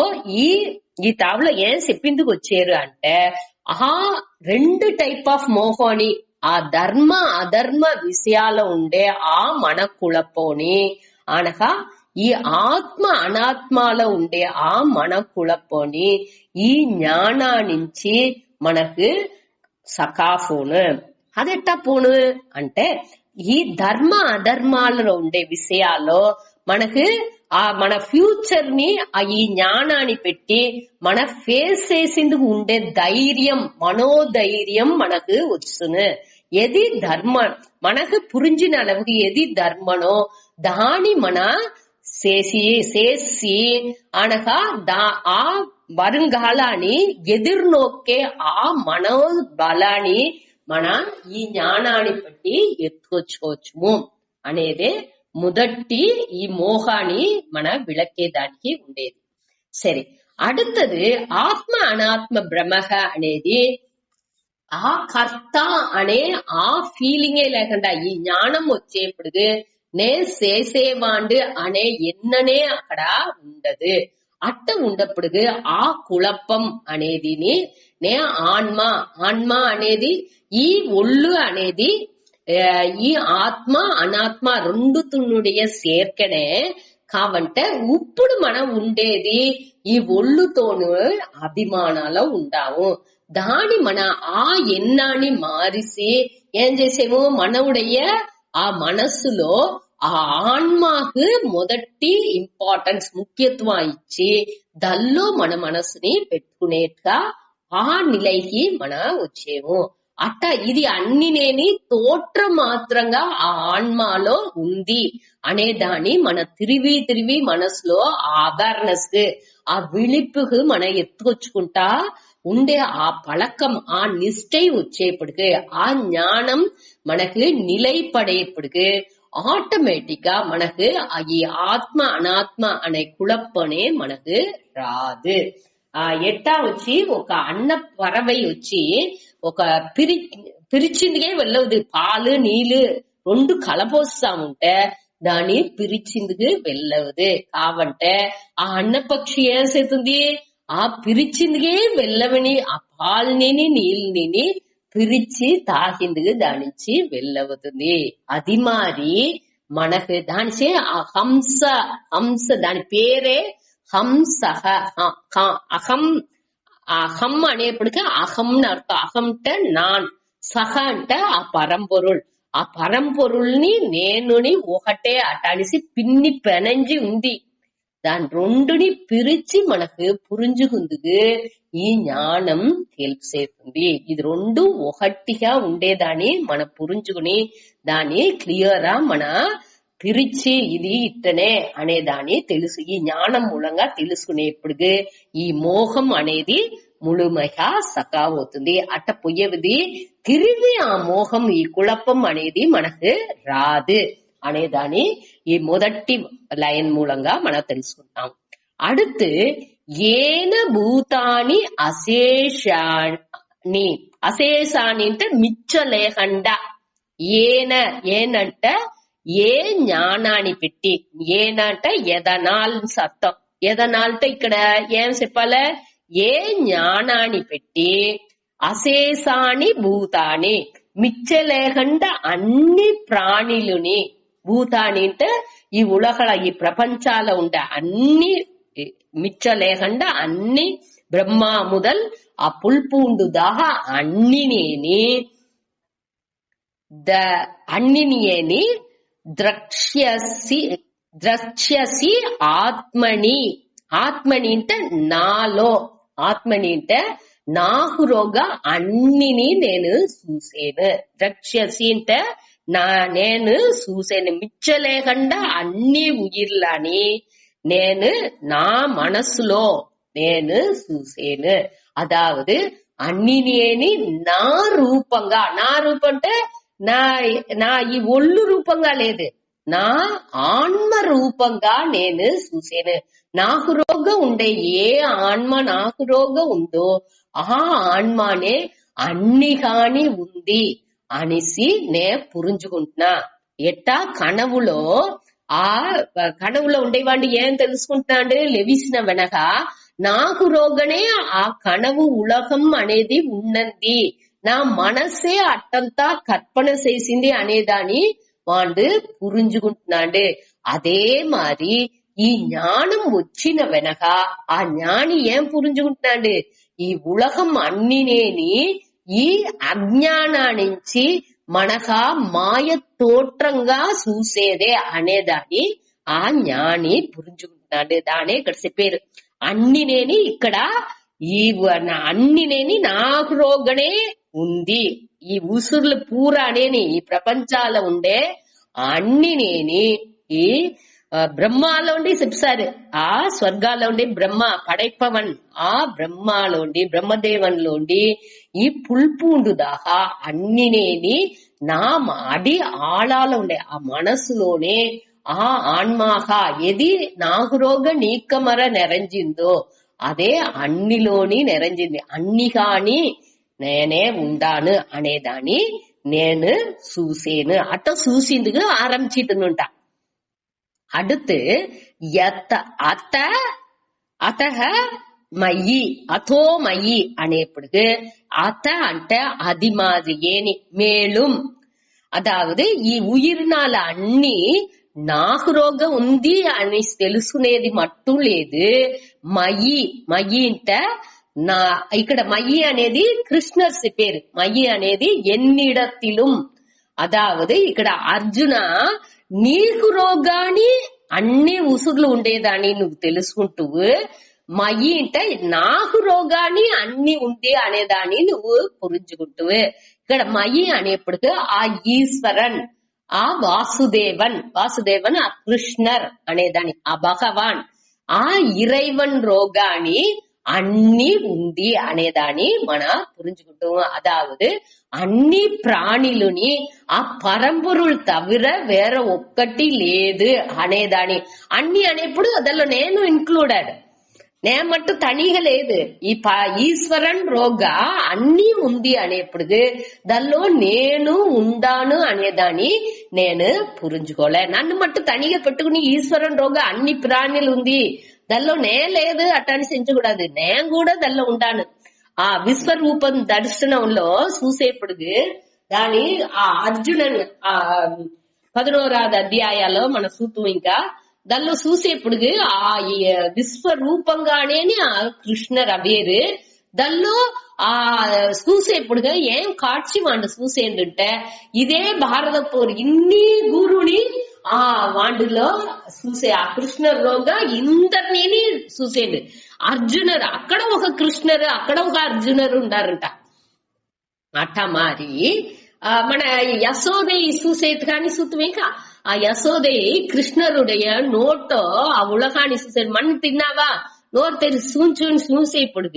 ఈ తావులో ఏం చెప్పిందుకు వచ్చారు అంటే, 2 టైప్ ఆఫ్ మోహని, ఆ ధర్మ అధర్మ విషయాల్లో ఉండే ఆ మన కుళపోని అనగా ఈ ఆత్మ అనాత్మలో ఉండే ఆ మన కుళపోని ఈ జ్ఞానా నుంచి మనకు సకాఫోను. అదెట్టా పోను అంటే, ఈ ధర్మ అధర్మాలలో ఉండే విషయాల్లో మనకు మన ఫ్యూచర్ ని ఈ జ్ఞానాన్ని పెట్టి మన ఫేస్ చేసేందుకు ఉండే ధైర్యం, మనోధైర్యం మనకు వస్తుంది. ఏది ధర్మ మనకు పురించిన அளவுக்கு ఏది ధర్మనో దాని మన చేసి అనగా ఆ வருங்காலாన్ని ఎదుర్నొక్కే ఆ మనోబలాన్ని మన ఈ జ్ఞానాన్ని బట్టి ఎత్తుకొచ్చుకోవచ్చుము అనేదే మొదటి ఈ మోహాన్ని మన విளக்கేదానికి ఉండేది. సరే, அடுத்தது ఆత్మ అనాత్మ బ్రహ్మః అనేది ఆ కర్త అనే ఆ ఫీలింగే లేకుండా ఈ జ్ఞానం వచ్చేప్పుడు నేను చేసేవాండు అనే ఎన్ననే అక్కడ ఉండదు. అట్ట ఉండప్పుడు ఆ కుళపం అనేది నే ఆత్మ అనేది ఈ ఒళ్ళు అనేది ఈ ఆత్మ అనాత్మ రెండుతున్నుடைய சேர்க்கనే కావంటే ఇప్పుడు మనం ఉండేది ఈ ఒళ్ళుతోను అభిమానాలు ఉండాము. దాని మన ఆ ఎన్నాన్ని మారిసి ఏం చేసేమో మనవుடைய ఆ మనస్సులో ఆ ఆత్మకు మొదటి ఇంపార్టెన్స్ ముఖ్యత్వం ఇచ్చి దల్లో మన మనసుని పెట్టుకునేట్టుగా ఆ నిలైకి మన వచ్చేము. అట్ట ఇది అన్ని నేని తోట్ర మాత్రంగా ఆ ఆత్మలో ఉంది అనే దాన్ని మన తిరివి మనసులో ఆ అవేర్నెస్ ఆ విழிப்புకు మన ఎత్తుకొచ్చుకుంటా ఉండే ఆ పழக்கம் ఆ నిష్ఠை వచ్చేప్పటికి ఆ జ్ఞానం మనకు నిలైపడేప్పటికి ఆటోమేటిక్ గా మనకు ఈ ఆత్మ అనాత్మ అనే కుళప్పనే మనకు రాదు. ఎట్టా వచ్చి ఒక అన్న పறவை వచ్చి ఒక పిరిచిందిగే వెళ్ళదు. పాలు నీళ్లు 2 కలపోస్తా ఉంటే దాన్ని పిరిచిందుకు వెళ్ళవదు. కావంటే ఆ అన్న పక్షి ఏం చేస్తుంది, ఆ పిరిచిందిగే వెళ్ళవని ఆ పాలని నీళ్ళని పిరిచి తాగిందుకు దానించి వెళ్ళవుతుంది. అది మారి మనకు దానిచే ఆ హంస దాని పేరే హంస. అహం అనేప్పటికీ అహం అర్థం. అహం అంటే నాన్, సహ అంటే ఆ పరంపొరుள். ఆ పరంపొరుల్ని నేనుని ఒకటే అటానిసి పిన్ని పెనంజి ఉంది. దాని 2ని పిరిచి మనకు పురించుకుందుకు ఈ జ్ఞానం హెల్ప్ చేస్తుంది. ఇది 2 ఒకటిగా ఉండేదాన్ని మన పురించుకుని దాన్ని క్లియర్ మన పిరిచి ఇది ఇట్టనే అనేదాన్ని తెలుసు. ఈ జ్ఞానం మూలంగా తెలుసుకునేప్పుడు ఈ మోహం అనేది ముழுமைగా సకావవుతుంది. అట్ట పోయేది తిరిగి ఆ మోహం ఈ కుళపం అనేది మనకు రాదు అనేదాన్ని ఈ మొదటి లైన్ మూలంగా మనం తెలుసుకుంటాం. அடுத்து ఏన భూతాని అశేషాని, అశేషాని అంటే మిచ్చలేకండ. ఏనంటే ఏ జ్ఞానాన్ని పెట్టి, ఏనంటే ఎదనాల్ అర్థం. ఎదనాల్టే ఇక్కడ ఏం చెప్పాలి, ఏ జ్ఞానాన్ని పెట్టి అశేషాని భూతాని మిచ్చలేకండ అన్ని ప్రాణులని, భూతాని అంటే ఈ ఉలగల ఈ ప్రపంచాల ఉండే అన్ని మిచ్చలేకండా అన్ని బ్రహ్మ ముదల్ ఆ పుల్పూండు దాహా అన్నినేని అన్నినియేని ద్రక్ష్యసి ఆత్మని. ఆత్మని అంటే నాలో, ఆత్మని అంటే నాహురోగా అన్నిని నేను చూసేను. ద్రక్ష్యసి అంటే నేను చూసేను. మిచ్చలేకుండా అన్ని ఉయిర్లని నేను నా మనసులో నేను చూసేను. అదావదు అన్నినేని నా రూపంగా, నా రూపం అంటే నా ఈ ఒళ్ళు రూపంగా లేదు, నా ఆత్మ రూపంగా నేను చూసేను. నాకు రోగం ఉండే ఏ ఆత్మ నాకు రోగం ఉందో ఆ ఆత్మనే అన్ని కాని ఉంది అనేసి నే పురించుకుంటున్నా. ఎట్టా కణవులో ఆ కణవులో ఉండేవాడిని ఏం తెలుసుకుంటున్నాడు, లెవిసిన వెనక నాకు రోగనే ఆ కణవు ఉలగం అనేది ఉన్నది, నా మనసే అట్టంతా కற்பన చేసింది అనేదాన్ని వాడు పురించుకుంటున్నాడు. అదే మరి ఈ జ్ఞానం వచ్చిన వెనక ఆ జ్ఞాని ఏం పురించుకుంటున్నాడు, ఈ ఉలగం అన్నినేని ఈ అజ్ఞానానికి మనక మాయ తోట్రంగా చూసేదే అనేదాన్ని ఆ జ్ఞాని పురించుకుంటున్నాడు. దానే ఇక్కడ చెప్పారు అన్నినేని. ఇక్కడ ఈ అన్నినేని నాకు రోగనే ఉంది, ఈ ఉసుర్లు పూరానేని ఈ ప్రపంచాల ఉండే అన్నినేని ఈ బ్రహ్మాలో ఉండి చెప్తారు. ఆ స్వర్గాల్లో ఉండి బ్రహ్మ పడైపవన్, ఆ బ్రహ్మాలో ఉండి బ్రహ్మదేవన్లో ఉండి ఈ పుల్పూండు దాకా అన్నినేని నా అడి ఆళాలో ఉండే ఆ మనసులోనే ఆ ఆన్మాహ ఎది నాకు రోగ నీకమర నెరంజిందో అదే అన్నిలోని నెరంజింది. అన్ని కాని నేనే ఉండాను అనేదాన్ని నేను చూసేను. అట్ట చూసిందుకు ఆరంభించిட்டுనుంట. அடுத்து అత మయి అథో మయి అనేప్పుడు అత అంటే అది మాదిరియేని మేலும், అదావదు ఈ ఉయిర్నాల అన్ని నాకు రోగం ఉంది అని తెలుసుకునేది మట్టు లేదు. మయి మయి అంటే నా ఇక్కడ మయి అనేది కృష్ణర్ పేరు, మయి అనేది ఎన్నిడத்திலும், అదావదు ఇక్కడ అర్జున నీకు రోగాని అన్ని ఉసుర్లు ఉండేదాన్ని నువ్వు తెలుసుకుంటూ మయి అంటే నాకు రోగాని అన్ని ఉంది అనేదాన్ని నువ్వు పురించుకుంటూ. ఇక్కడ మయి అనేప్పటికీ ఆ ఈశ్వరన్, ఆ వాసుదేవన్, వాసుదేవన్ ఆ కృష్ణర్ అనేదాన్ని, ఆ భగవాన్ ఆ ఇరైవన్ రోగాని అన్ని ఉంది అనేదాన్ని మన పురించుకుంటాం. అదావదు అన్ని ప్రాణులని ఆ పరంపరులు తవిర వేరే ఒక్కటి లేదు అనేదాన్ని. అన్ని అనేప్పుడు దానిలో నేను ఇన్క్లూడెడ్, నేను మట్టు తనిగా లేదు. ఈ ఈశ్వరన్ రోగ అన్ని ఉంది అనేప్పుడు దానిలో నేను ఉండాను అనేదాన్ని నేను పురించుకోలే. నన్ను మట్టు తనిగా పెట్టుకుని ఈశ్వరన్ రోగ అన్ని ప్రాణులు ఉంది దానిలో నే లేదు అట్టాన్ని సెంచకూడదు, నేను కూడా దానిలో ఉండాను. ఆ విశ్వరూపం దర్శనంలో చూసేప్పుడు దాని ఆ అర్జునన్ ఆ 11వ అధ్యాయాల్లో మన సూత్రం ఇంకా దానిలో చూసేప్పుడు ఆ విశ్వరూపంగానే ఆ కృష్ణర్ అవేరు దానిలో ఆ చూసేప్పుడుగా ఏం కాడ్చి వాడు చూసేందుంటే ఇదే భారత పోరు ఇన్ని గురుని ఆ వాండులో చూసే ఆ కృష్ణర్ రోగా ఇందరినీ చూసేది. అర్జునర్ అక్కడ ఒక కృష్ణరు అక్కడ ఒక అర్జునరు ఉండారంట. అట్ట మారి మన యశోదై చూసేది కానీ సుతుమేక ఆ యశోదై కృష్ణరుடைய నోటో ఆ ఉలకాన్ని చూసేది. మన తిన్నావా నోరు తెరిచి చూసేప్పుడు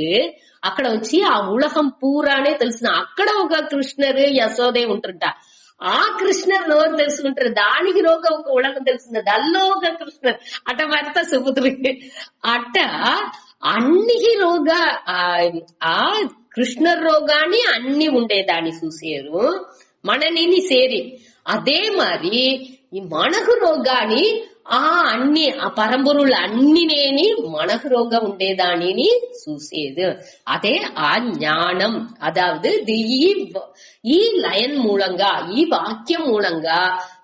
అక్కడ వచ్చి ఆ ఉలకం పూరానే తెలిసిన అక్కడ ఒక కృష్ణరు యశోదే ఉంటుంట. ఆ కృష్ణర్ నోరు తెలుసుకుంటారు, దానికి రోగ ఒక ఉలకం తెలిసింది, దల్లో ఒక కృష్ణర్ అట్ట భర్త సుపుత్రి అట్ట అన్ని రోగ ఆ కృష్ణర్ రోగాన్ని అన్ని ఉండేదాన్ని చూసేరు మనని సేరి. అదే మరి ఈ మనకు రోగాన్ని ఆ అన్ని ఆ పరంపరులు అన్నినేని మనకు రోగం ఉండేదానిని చూసేది. అదే ఆ జ్ఞానం. అదావదు ఈ లయన్ మూలంగా ఈ వాక్యం మూలంగా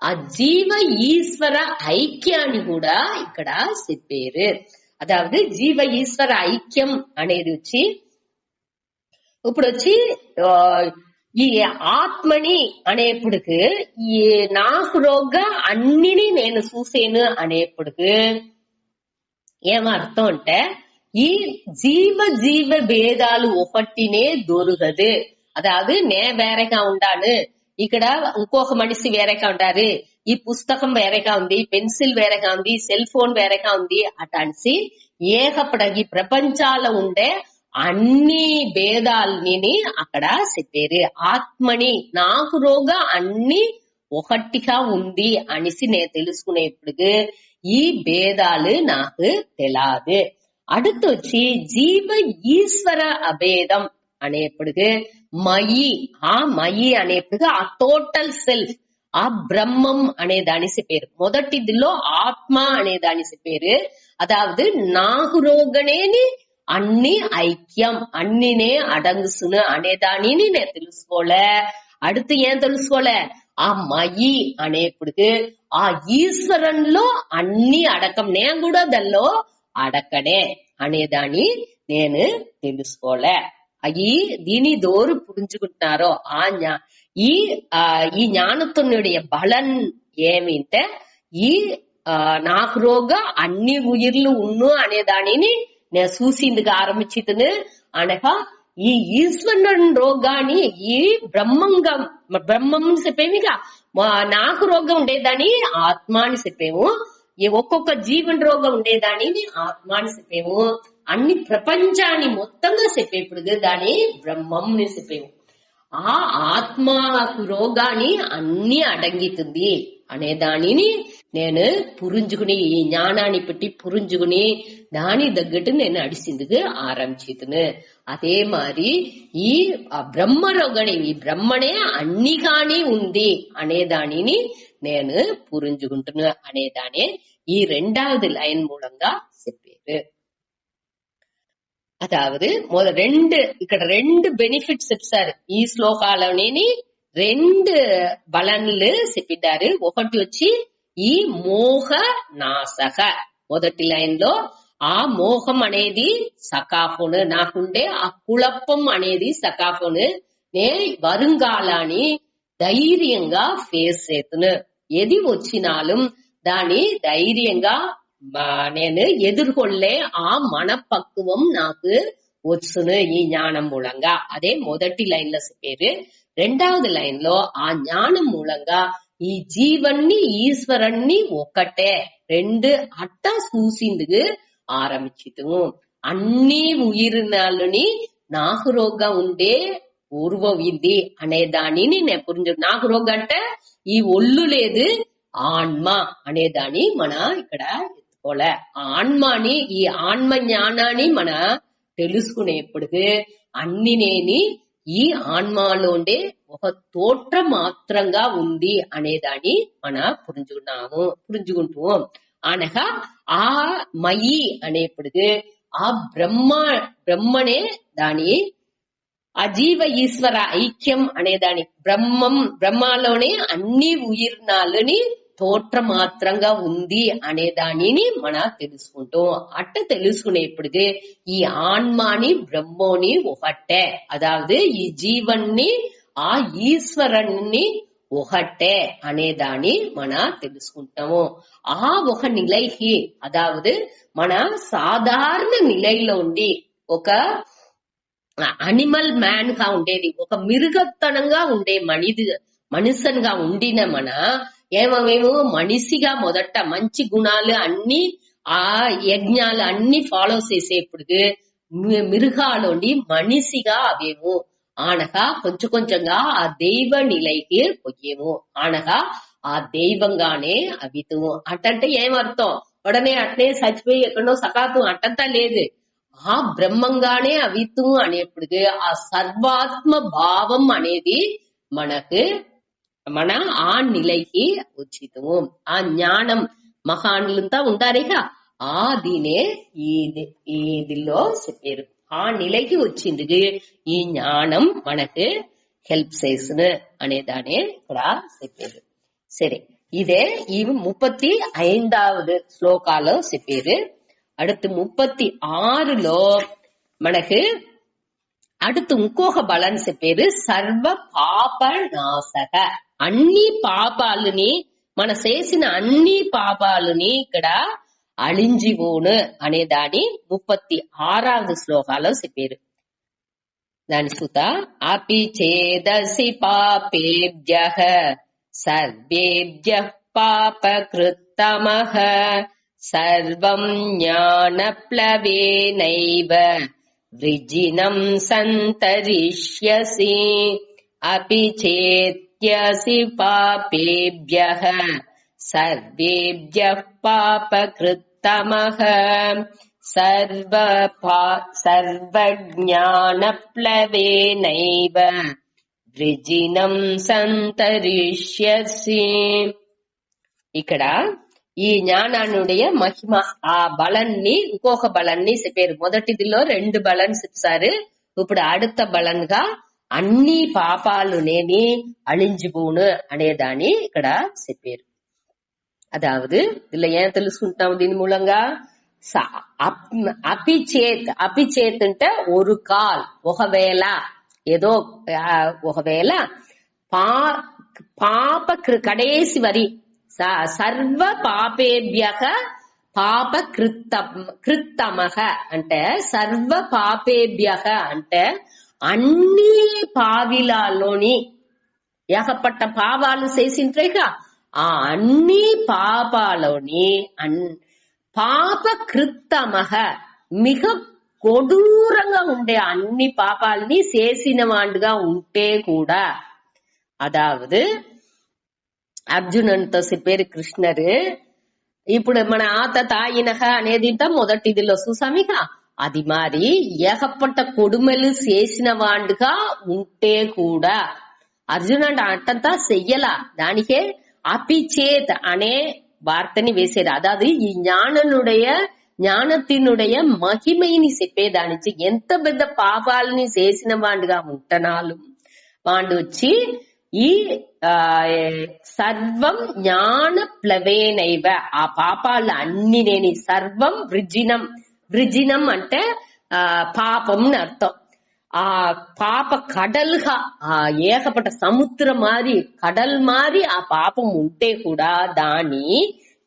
ఆ జీవ ఈశ్వర ఐక్యాన్ని కూడా ఇక్కడ చెప్పారు. అదావదు జీవ ఈశ్వర ఐక్యం అనేది వచ్చి ఇప్పుడు వచ్చి ఈ ఆత్మని అనేప్పుడుకు ఈ నాకు రోగ అన్నిని నేను చూసేను అనేప్పుడుకు ఏమర్థం అంటే ఈ జీవ భేదాలు ఒకటినే దొరకదు. అదావదు నే వేరేగా ఉండాను, ఇక్కడ ఇంకొక మనిషి వేరేగా ఉంటారు, ఈ పుస్తకం వేరేగా ఉంది, పెన్సిల్ వేరేగా ఉంది, సెల్ ఫోన్ వేరేగా ఉంది అటాన్సి ఏకపడ ఈ ప్రపంచాల ఉండే అన్ని భేదాలని అక్కడ చెప్పారు. ఆత్మని నాకు రోగ అన్ని ఒకటిగా ఉంది అనేసి నేను తెలుసుకునేప్పుడు ఈ భేదాలు నాకు తెలాదు. அடுத்து వచ్చి జీవ ఈశ్వర అభేదం అనేప్పుడు మయి మయి అనేప్పుడు ఆ టోటల్ సెల్ఫ్ ఆ బ్రహ్మం అనే దాని చెప్పారు. మొదటిదిలో ఆత్మ అనే దాని చెప్పారు. అదావదు నాకు రోగనేని అన్ని ఐక్యం అన్నినే అడంగుసును అనే దానిని నేను తెలుసుకోలే. அடுத்து ఏం తెలుసుకోలే ఆ మయి అనేప్పుడు ఆ ఈశ్వరంలో అన్ని అడకం నేను కూడా దానిలో అడకనే అనేదాన్ని నేను తెలుసుకోలే. అవి దీని దోరు పురించుకుంటున్నారో ఈ ஞானத்தினுடைய பலன் ఏమింటే ఈ నాకు రోగ అన్ని ఉయిర్లు ఉన్ను అనే దానిని నేను చూసిందిగా ఆరంభించితును అనగా ఈ ఈశ్వరుని రోగాన్ని ఈ బ్రహ్మం చెప్పేమిగా నాకు రోగం ఉండేదాన్ని ఆత్మ అని చెప్పేము. ఈ ఒక్కొక్క జీవన రోగం ఉండేదాన్ని ఆత్మ అని చెప్పేము. అన్ని ప్రపంచాన్ని మొత్తంగా చెప్పేప్పుడు దాని బ్రహ్మం అని చెప్పేము. ఆ ఆత్మ రోగాన్ని అన్ని అడంగితుంది అనే దానిని నేను పురించుకుని ఈ జ్ఞానాన్ని పెట్టి పురించుకుని దాని తగ్గట్టు నేను అడిసిందుకు ఆరంభించును. అదే మరి ఈ బ్రహ్మ రోగని ఈ బ్రహ్మనే అన్నిగాని ఉంది అనే దానిని నేను పురించుకుంటున్నా అనేదానే ఈ రెండవది లైన్ మూలంగా చెప్పారు. అదావదు ఇక్కడ రెండు బెనిఫిట్స్ చెప్పారు ఈ శ్లోకాలని. రెండు బలన్లు చెప్పిದ್ದಾರೆ. ఒకటి వచ్చి ఈ మోహ నాశక. మొదటి లైన్ లో ఆ మోహం అనేది సకాఫోను నాకుండే ఆ కుళప్పం అనేది సకాఫోను నే வருங்காலாన్ని ధైర్యంగా ఫేస్ చేతును. ఏది వచ్చినాலும் దాని ధైర్యంగా నేను ఎదుర్కొల్లే ఆ మనపక్వం నాకు వచ్చును ఈ జ్ఞానం మూలంగా. అదే మొదటి లైన్ లో చెప్పారు. రెండవది లైన్ లో ఆ జ్ఞానం మూలంగా ఈ జీవన్ని ఈశ్వరన్ని ఒకటే రెండు అట్ట చూసిందుకు ఆరంభించుతు. అన్ని ఉయిరినాలని నాకు రోగం ఉండే పూర్వవిధి అనే దానిని నేను పురించు. నాకు రోగం అంటే ఈ ఒళ్ళు లేదు ఆన్మ అనేదాన్ని మన ఇక్కడ ఎత్తుకోలే. ఆన్మని ఈ ఆన్మ జ్ఞానాన్ని మన తెలుసుకునేప్పుడు అన్నినేని ఈ ఆన్మలోండే ఒక తోట్ర మాత్రంగా ఉంది అనేదాన్ని మన పురించుకుంటాము. అనగా ఆ మయి అనేప్పుడు ఆ బ్రహ్మనే దాని ఆ జీవ ఈశ్వర ఐక్యం అనేదాని బ్రహ్మలోనే అన్ని ఉయిర్నాలని తోట్ర మాత్రంగా ఉంది అనే దానిని మన తెలుసుకుంటాం. అట్ట తెలుసుకునేప్పుడు ఈ ఆన్మాని బ్రహ్మోని ఒకటే. అదావదు ఈ జీవన్ని ఆ ఈశ్వరుణ్ణి ఒకటే అనేదాన్ని మన తెలుసుకుంటాము. ఆ ఒక నిలైకి అదావదు మన సాధారణ నిలైలో ఉండి ఒక అనిమల్ మ్యాన్ గా ఉండేది ఒక మిరుగత్తనంగా ఉండే మనిషిగా ఉండిన మన ఏమేమో మనిషిగా మొదట మంచి గుణాలు అన్ని ఆ యజ్ఞాలు అన్ని ఫాలో చేసేప్పుడు మిరుగాలోండి మనిషిగా అవేమో ఆనగా కొంచెం కొంచెంగా ఆ దైవ నిలైకి పోయేము. ఆనగా ఆ దైవంగానే అవితుము. అట్టంటే ఏమర్థం ఉడనే అట్నే చచ్చిపోయి ఎక్కడో సకాతం అట్టంతా లేదు. ఆ బ్రహ్మంగానే అవితుము అనేప్పుడు ఆ సర్వాత్మ భావం అనేది మన ఆ నిలైకి వచ్చితము. ఆ జ్ఞానం మహానులంతా ఉంటారుగా ఆ దీనే ఇదిలో చెప్పారు. ఆ నిలైకి వచ్చింది ఈ జ్ఞానం మనకు హెల్ప్ చేస్తును అనేదానే ఇక్కడ చెప్పారు. సరే, ఇదే ఈ 35వ శ్లోకాలో చెప్పారు. அடுத்து 36లో మనకు அடுத்து ఇంకొక బలం చెప్పారు. సర్వ పాప నాశక. అన్ని పాపాలని మన చేసిన అన్ని పాపాలని ఇక్కడ అళింజిపోను అనే దాని 36వ శ్లోకాలో చెప్పారు. దాని సుత అపి చేదసి పాపేభ్యః సర్వేభ్యః పాపకృత్తమః సర్వం జ్ఞానప్లవేనైవ వృజినం సంతరిష్యసి అపి చేత్యసి పాపేభ్యః సర్వేభ్యః పాపకృత్తమః సర్వజ్ఞానప్లవేనైవ వృజినం సంతరిష్యసి. ఇక్కడ ఈ జ్ఞానానుடைய మహిమ ఆ బలన్ని ఇంకొక బలన్ని చెప్పారు. మొదటిదిలో 2 బలన్ చెప్పారు. ఇప్పుడు அடுத்த బలన్గా అన్ని పాపాలు నేని అழிஞ்சுபோను అనేదాన్ని ఇక్కడ చెప్పారు. అదావదు இதுல ఏం తెలుసుకుంటాం దీని మూలంగా? అపిచేత్ అంటే ஒரு கால், ఒకవేళ ఏదో ఒకవేళ పాప కడేసి వరి సర్వ పాపేభ్యః పాప కృత్తమః అంటే సర్వ పాపేభ్యః అంటే అన్ని పావిలాలోని ఏకపట్ట పాపాలు చేసింట్రేగా ఆ అన్ని పాపాలోని పాప కృత్తమః మిగ కొడూరంగా ఉండే అన్ని పాపాలని చేసిన వాడుగా ఉంటే కూడా అదావదు అర్జునునితో చెప్పారు కృష్ణరు. ఇప్పుడు మన ఆత తాయినహ అనేది మొదటిదిలో చూసామిక అది మరి ఏకపట్ట కొడుమలు చేసిన వాడుగా ఉంటే కూడా అర్జునుడు అట్టంతా చెయ్యలా. దానికే అపిచేత్ అనే వార్తని వేసారు. అదాది ఈ జ్ఞానத்தினுடைய మహిమైని చెప్పేదానికి ఎంత పెద్ద పాపాలని చేసిన వాడుగా ఉంటనాలు వాడు వచ్చి ఈ సర్వం జ్ఞాన ప్లవేనైవ ఆ పాపాలు అన్ని నేని సర్వం వృజినం అంటే పాపం అర్థం. ఆ పాప కడల్గా ఆ ఏకపట సముద్రం మారి కడల్ మారి ఆ పాపం ఉంటే కూడా దాని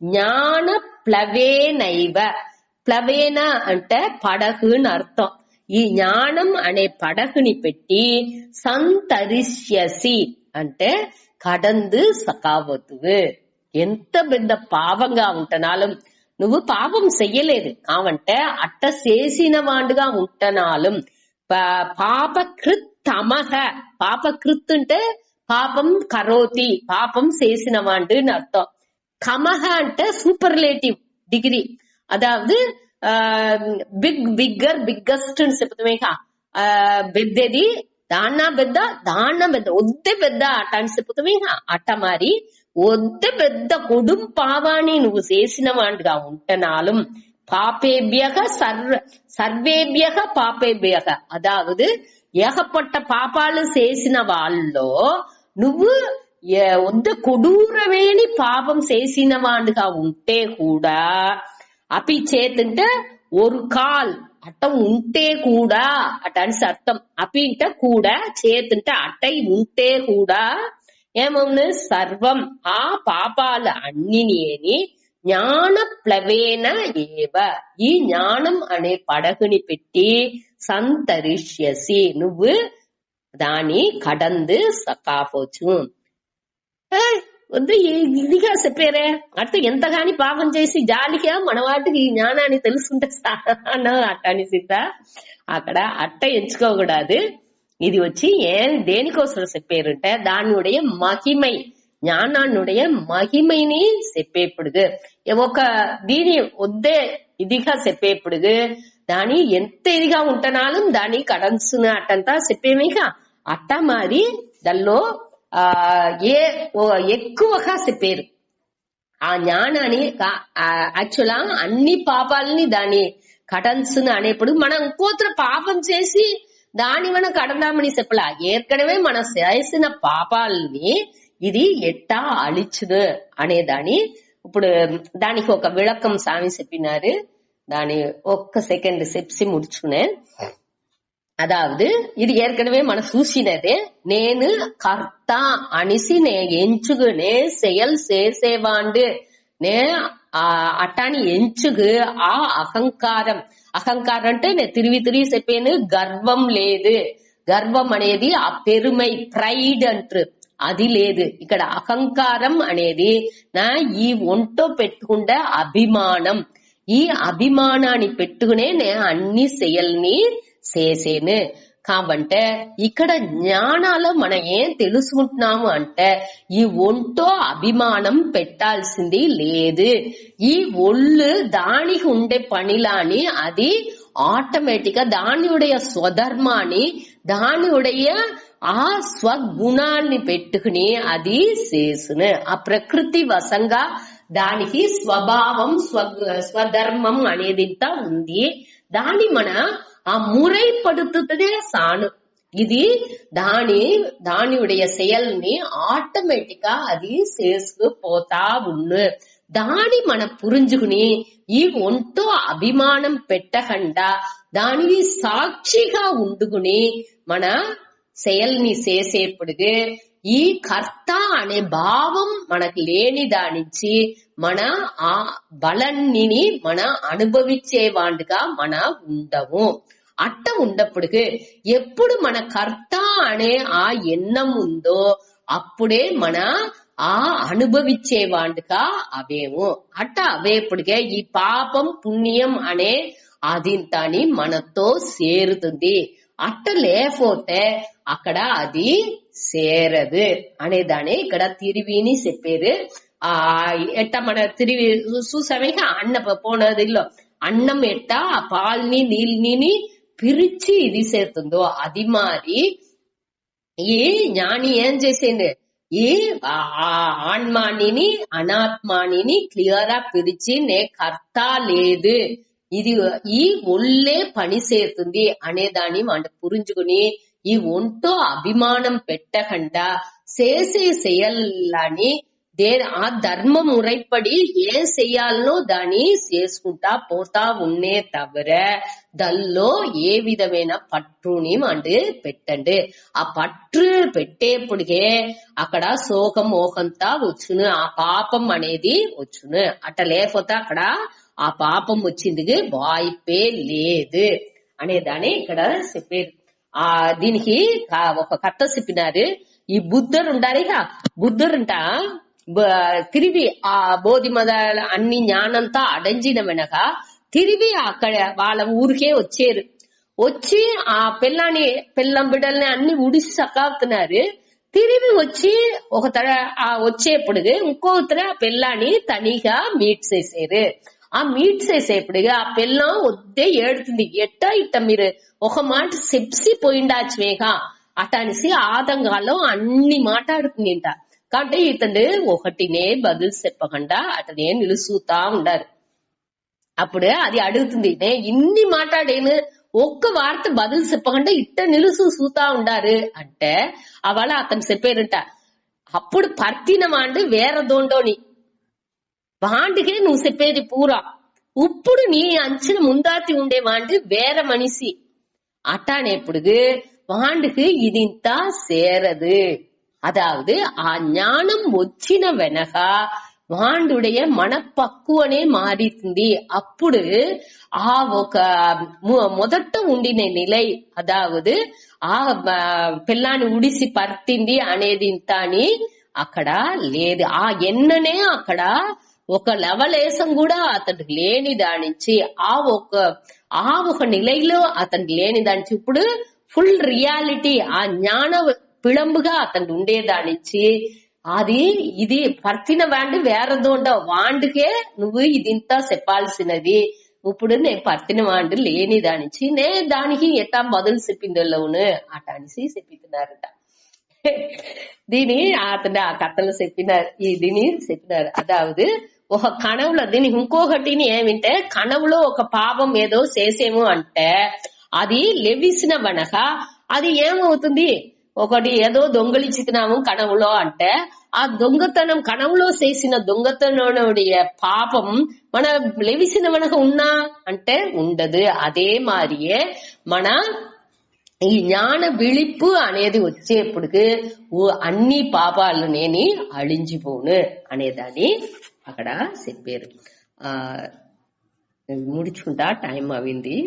జ్ఞాన ప్లవేనైవ ప్లవేన అంటే పడగు అని అర్థం. ఈ జ్ఞానం అనే పడగుని పెట్టి సంతరిష్యసి అంటే కడందు సకావతువు. ఎంత పెద్ద పాపంగా ఉంటనాலும் నువ్వు పాపం చెయ్యలేదు కావంటే అట్ట చేసిన వాడుగా ఉంటనాலும் పాపకృత్తమః పాపకృత్ అంటే పాపం కరోతి పాపం చేసిన వాడు అని అర్థం. కమహ అంటే సూపర్లేటివ్ డిగ్రీ. అదావదు బిగ్గెస్ట్ అని చెప్తామేకా పెద్దది దాన్న పెద్ద ఒద్దే పెద్ద అట్ట అని చెప్తామేకా అట్ట మరి ఒద్దే పెద్ద కొడుం పావాని నువ్వు చేసిన వాడుగా ఉంటనాలు పాపేభ్యః సర్వేభ్యః పాపేభ్యః అదావదు ఏకపట్ట పాపాలు చేసిన వాళ్ళలో నువ్వు ఒద్ద కొడూరమేని పాపం చేసిన వాడుగా ఉంటే కూడా అపి చేతుంటే ஒரு కాల్ అట్ట ఉంటే కూడా అట అని అర్థం. అపి అంటే కూడా చేతుంటే అట్టై ఉంటే కూడా ఏమవును సర్వం ఆ పాపాలు అన్నిని జ్ఞాన ప్లవేన ఏవ ఈ జ్ఞానం అనే పడగుని పెట్టి సంతరిష్యసి నువ్వు దాని కడందు సకాపోచు. వద్దు ఇదిగా చెప్పారే అట్ట ఎంతగాని పాపం చేసి జాలిగా మన వాటికి ఈ జ్ఞానాన్ని తెలుసుకుంటే అట్టని సీత అక్కడ అట్ట ఎంచుకోకూడదు. ఇది వచ్చి దేనికోసం చెప్పారంటే దానినుடைய మహిమై జ్ఞానాన్నుடைய మహిమైని చెప్పేప్పుడు ఒక దీని వద్దే ఇదిగా చెప్పేప్పుడు దాని ఎంత ఇదిగా ఉంటనాலும் దాని కడన్సున అట్టంతా చెప్పేమేగా అట్ట మాది దానిలో ఎక్కువగా చెప్పారు. ఆ జ్ఞానాన్ని యాక్చువల్గా అన్ని పాపాలని దాని కడన్సున అనేప్పుడు మనం ఇంకోతర పాపం చేసి దాని మనం కడదామని చెప్పలా. ఏற்கனவே మనం చేసిన పాపాలని ఇది ఎట్టా అழிச்சுது అనేదాని ఇప్పుడు దానికి ఒక విளக்கம் స్వామి చెప్పినారు. దాని ఒక్క సెకండ్ చెప్పి ముడుచుకునేன். అదావదు ఇది ఏற்கனவே మనం చూసినదే. నేను కర్త అనిసి నే ఎంచుకునే செயல் చేసేవాండు నే అట్టాని ఎంచుకు ఆ అహంకారం అంటే నేను తిరిగి చెప్పాను గర్వం లేదు. గర్వం అనేది ఆ పెరుమై ప్రైడ్ అంటారు అది లేదు. ఇక్కడ అహంకారం అనేది నా ఈ ఒంటో పెట్టుకుంటే అభిమానం. ఈ అభిమానాన్ని పెట్టుకునే నే అన్ని செயల్ని చేసేను. కాబట్టి ఇక్కడ జ్ఞానాలు మనం ఏం తెలుసుకుంటున్నాము అంటే ఈ ఒంటో అభిమానం పెట్టాల్సింది లేదు. ఈ ఒళ్ళు దానికి ఉండే పనిలాని అది ఆటోమేటిక్ గా దానియుடைய స్వధర్మాన్ని దానియుடைய ఆ స్వగుణాన్ని పెట్టుకుని అది చేసును. ఆ ప్రకృతి వశంగా దానికి స్వభావం స్వధర్మం అనేది ఉంది. దాని మన ఆ మురైపడుతుందే సాను. ఇది దానియుடைய செயல்ని ఆటోమేటిక్ గా అది చేసుకుపోతా ఉన్ను. దాని మన పురింజుకుని ఈ ఒంటో అభిమానం పెట్టకుండా దానికి సాక్షిగా ఉండుకుని మన செயల్ని చేసేప్పుడు ఈ కర్త అనే భావం మనకు లేని దానించి మన ఆ బలాన్ని మన అనుభవించేవాండుగా మన ఉండము. అట్ట ఉండప్పుడు ఎప్పుడు మన కర్త అనే ఆ ఎన్నం ఉందో అప్పుడే మన ఆ అనుభవించేవాండుగా అవేము. అట్ట అవేపుడికే ఈ పాపం పుణ్యం అనే అదింతాని మనతో చేరుతుంది. అట్ట లేకపోతే అక్కడ అది చేరదు అనేదాన్ని ఇక్కడ తిరివిని చెప్పారు. ఆ ఎట్ట మన తిరివి చూసామే అన్న పోనదిలో అన్నం ఎట్ట ఆ పాల్ని నీళ్ళని పిరిచి ఇది చేస్తుందో అది మారి ఈ జ్ఞాని ఏం చేసింది, ఈ ఆన్మానిని అనాత్మానిని క్లియర్ గా పిలిచి నే కర్త లేదు, ఇది ఈ ఒళ్ళే పని చేస్తుంది అనేదాన్ని మనం పురించుకుని ఈ ఒంటో అభిమానం పెట్టకుండా చేసే చేయాలని ఆ ధర్మ మురైపడి ఏం చెయ్యాలనో దాన్ని చేసుకుంటా పోతా ఉన్నే తవిర దల్లో ఏ విధమైన పట్టుని అంటే పెట్టండి. ఆ పట్టు పెట్టేప్పుడికే అక్కడ శోకం మోహంతా వచ్చును, ఆ పాపం అనేది వచ్చును. అట్ట లేకపోతే అక్కడ ఆ పాపం వచ్చింది వాయిపే లేదు అనేదాన్ని ఇక్కడ చెప్పారు. దీనికి ఒక కథ చెప్పినారు. ఈ బుద్ధుడు ఉండాలిగా, బుద్ధుడుంట తిరిగి ఆ బోధి మొదల అన్ని జ్ఞానంతా అడంజిన వెనక తిరిగి అక్కడ వాళ్ళ ఊరికే వచ్చారు. వచ్చి ఆ పిల్లం బిడ్డల్ని అన్ని ఉడిసి సకాపుతున్నారు. తిరిగి వచ్చి ఒక వచ్చేప్పుడు ఇంకో ఆ పిల్లాని తనిగా మీట్ చేసారు. ఆ మీట్ చేసేప్పుడు ఆ పిల్లం వద్దే ఏడుతుంది. ఇట్ట మీరు ఒక మాట సెప్సి పోయిండాచ్వేగా అట అనేసి ఆదంగాలో అన్ని మాట్లాడుతుందింట. కాబట్టి ఇతను ఒకటినే బదులు చెప్పకుండా అతనే నిలుసుతా ఉండారు. అప్పుడు అది అడుగుతుంది, నే ఇన్ని మాట్లాడేను ఒక్క వార్త బదులు చెప్పకుండా ఇట్ట నిలుసు చూతా ఉండారు అంటే అవళ అతను చెప్పారంట. అప్పుడు పర్తిన వాండు వేరే దోండోని వాండికే నువ్వు చెప్పేది పూరా, ఇప్పుడు నీ అంచిన ముందాతి ఉండే వాండు వేరే మనిషి అట్టానేప్పుడు వాండుకు ఇది ఇంత சேரது. அதாவது ఆ జ్ఞానం వచ్చిన వెనక వాండుடைய మనపక్కువనే మారుతుంది. అప్పుడు ఆ ఒక మొదట ఉండిన నిలై అదావదు ఆ పిల్లాన్ని ఉడిసి పర్తింది అనేది ఇంత అని అక్కడ లేదు. ఆ ఎన్ననే అక్కడ ఒక లవలేసం కూడా అతనికి లేని దానించి ఆ ఒక నిలైలో అతనికి లేని దానించి ఇప్పుడు ఫుల్ రియాలిటీ ఆ జ్ఞాన పిళంబుగా అతను ఉండేదానిచ్చి అది ఇది పర్తిన వాండు వేరదోండ వాండుకే నువ్వు ఇదింతా చెప్పాల్సినది. ఇప్పుడు నేను పర్తిన వాండు లేని దానిచ్చి నే దానికి ఎట్టా బదులు చెప్పిందోళ్ళవును అట అనేసి చెప్పినారట. దీని అతను ఆ కథలు చెప్పినారు, దీని చెప్పినారు. అదావదు ఒక కణవులో దీనికి ఇంకొకటిని ఏమింటే కణవులో ఒక పాపం ఏదో చేసేమో అంటే అది లెవిసిన వనక అది ఏమవుతుంది, ఒకటి ఏదో దొంగలిచ్చినాము కణవులో అంటే ఆ దొంగతనం కణవులో చేసిన దొంగతనుடைய పాపం మన లెవిసిన వనక ఉన్నా అంటే ఉండదు. అదే మారియే మన ఈ జ్ఞాన విళిప్పు అనేది వచ్చేప్పటికి అన్ని పాపాలు నేని అழிంచిపోను అనేదాన్ని అక్కడ చెప్పారు. ముడుచుకుంటా టైం అయింది.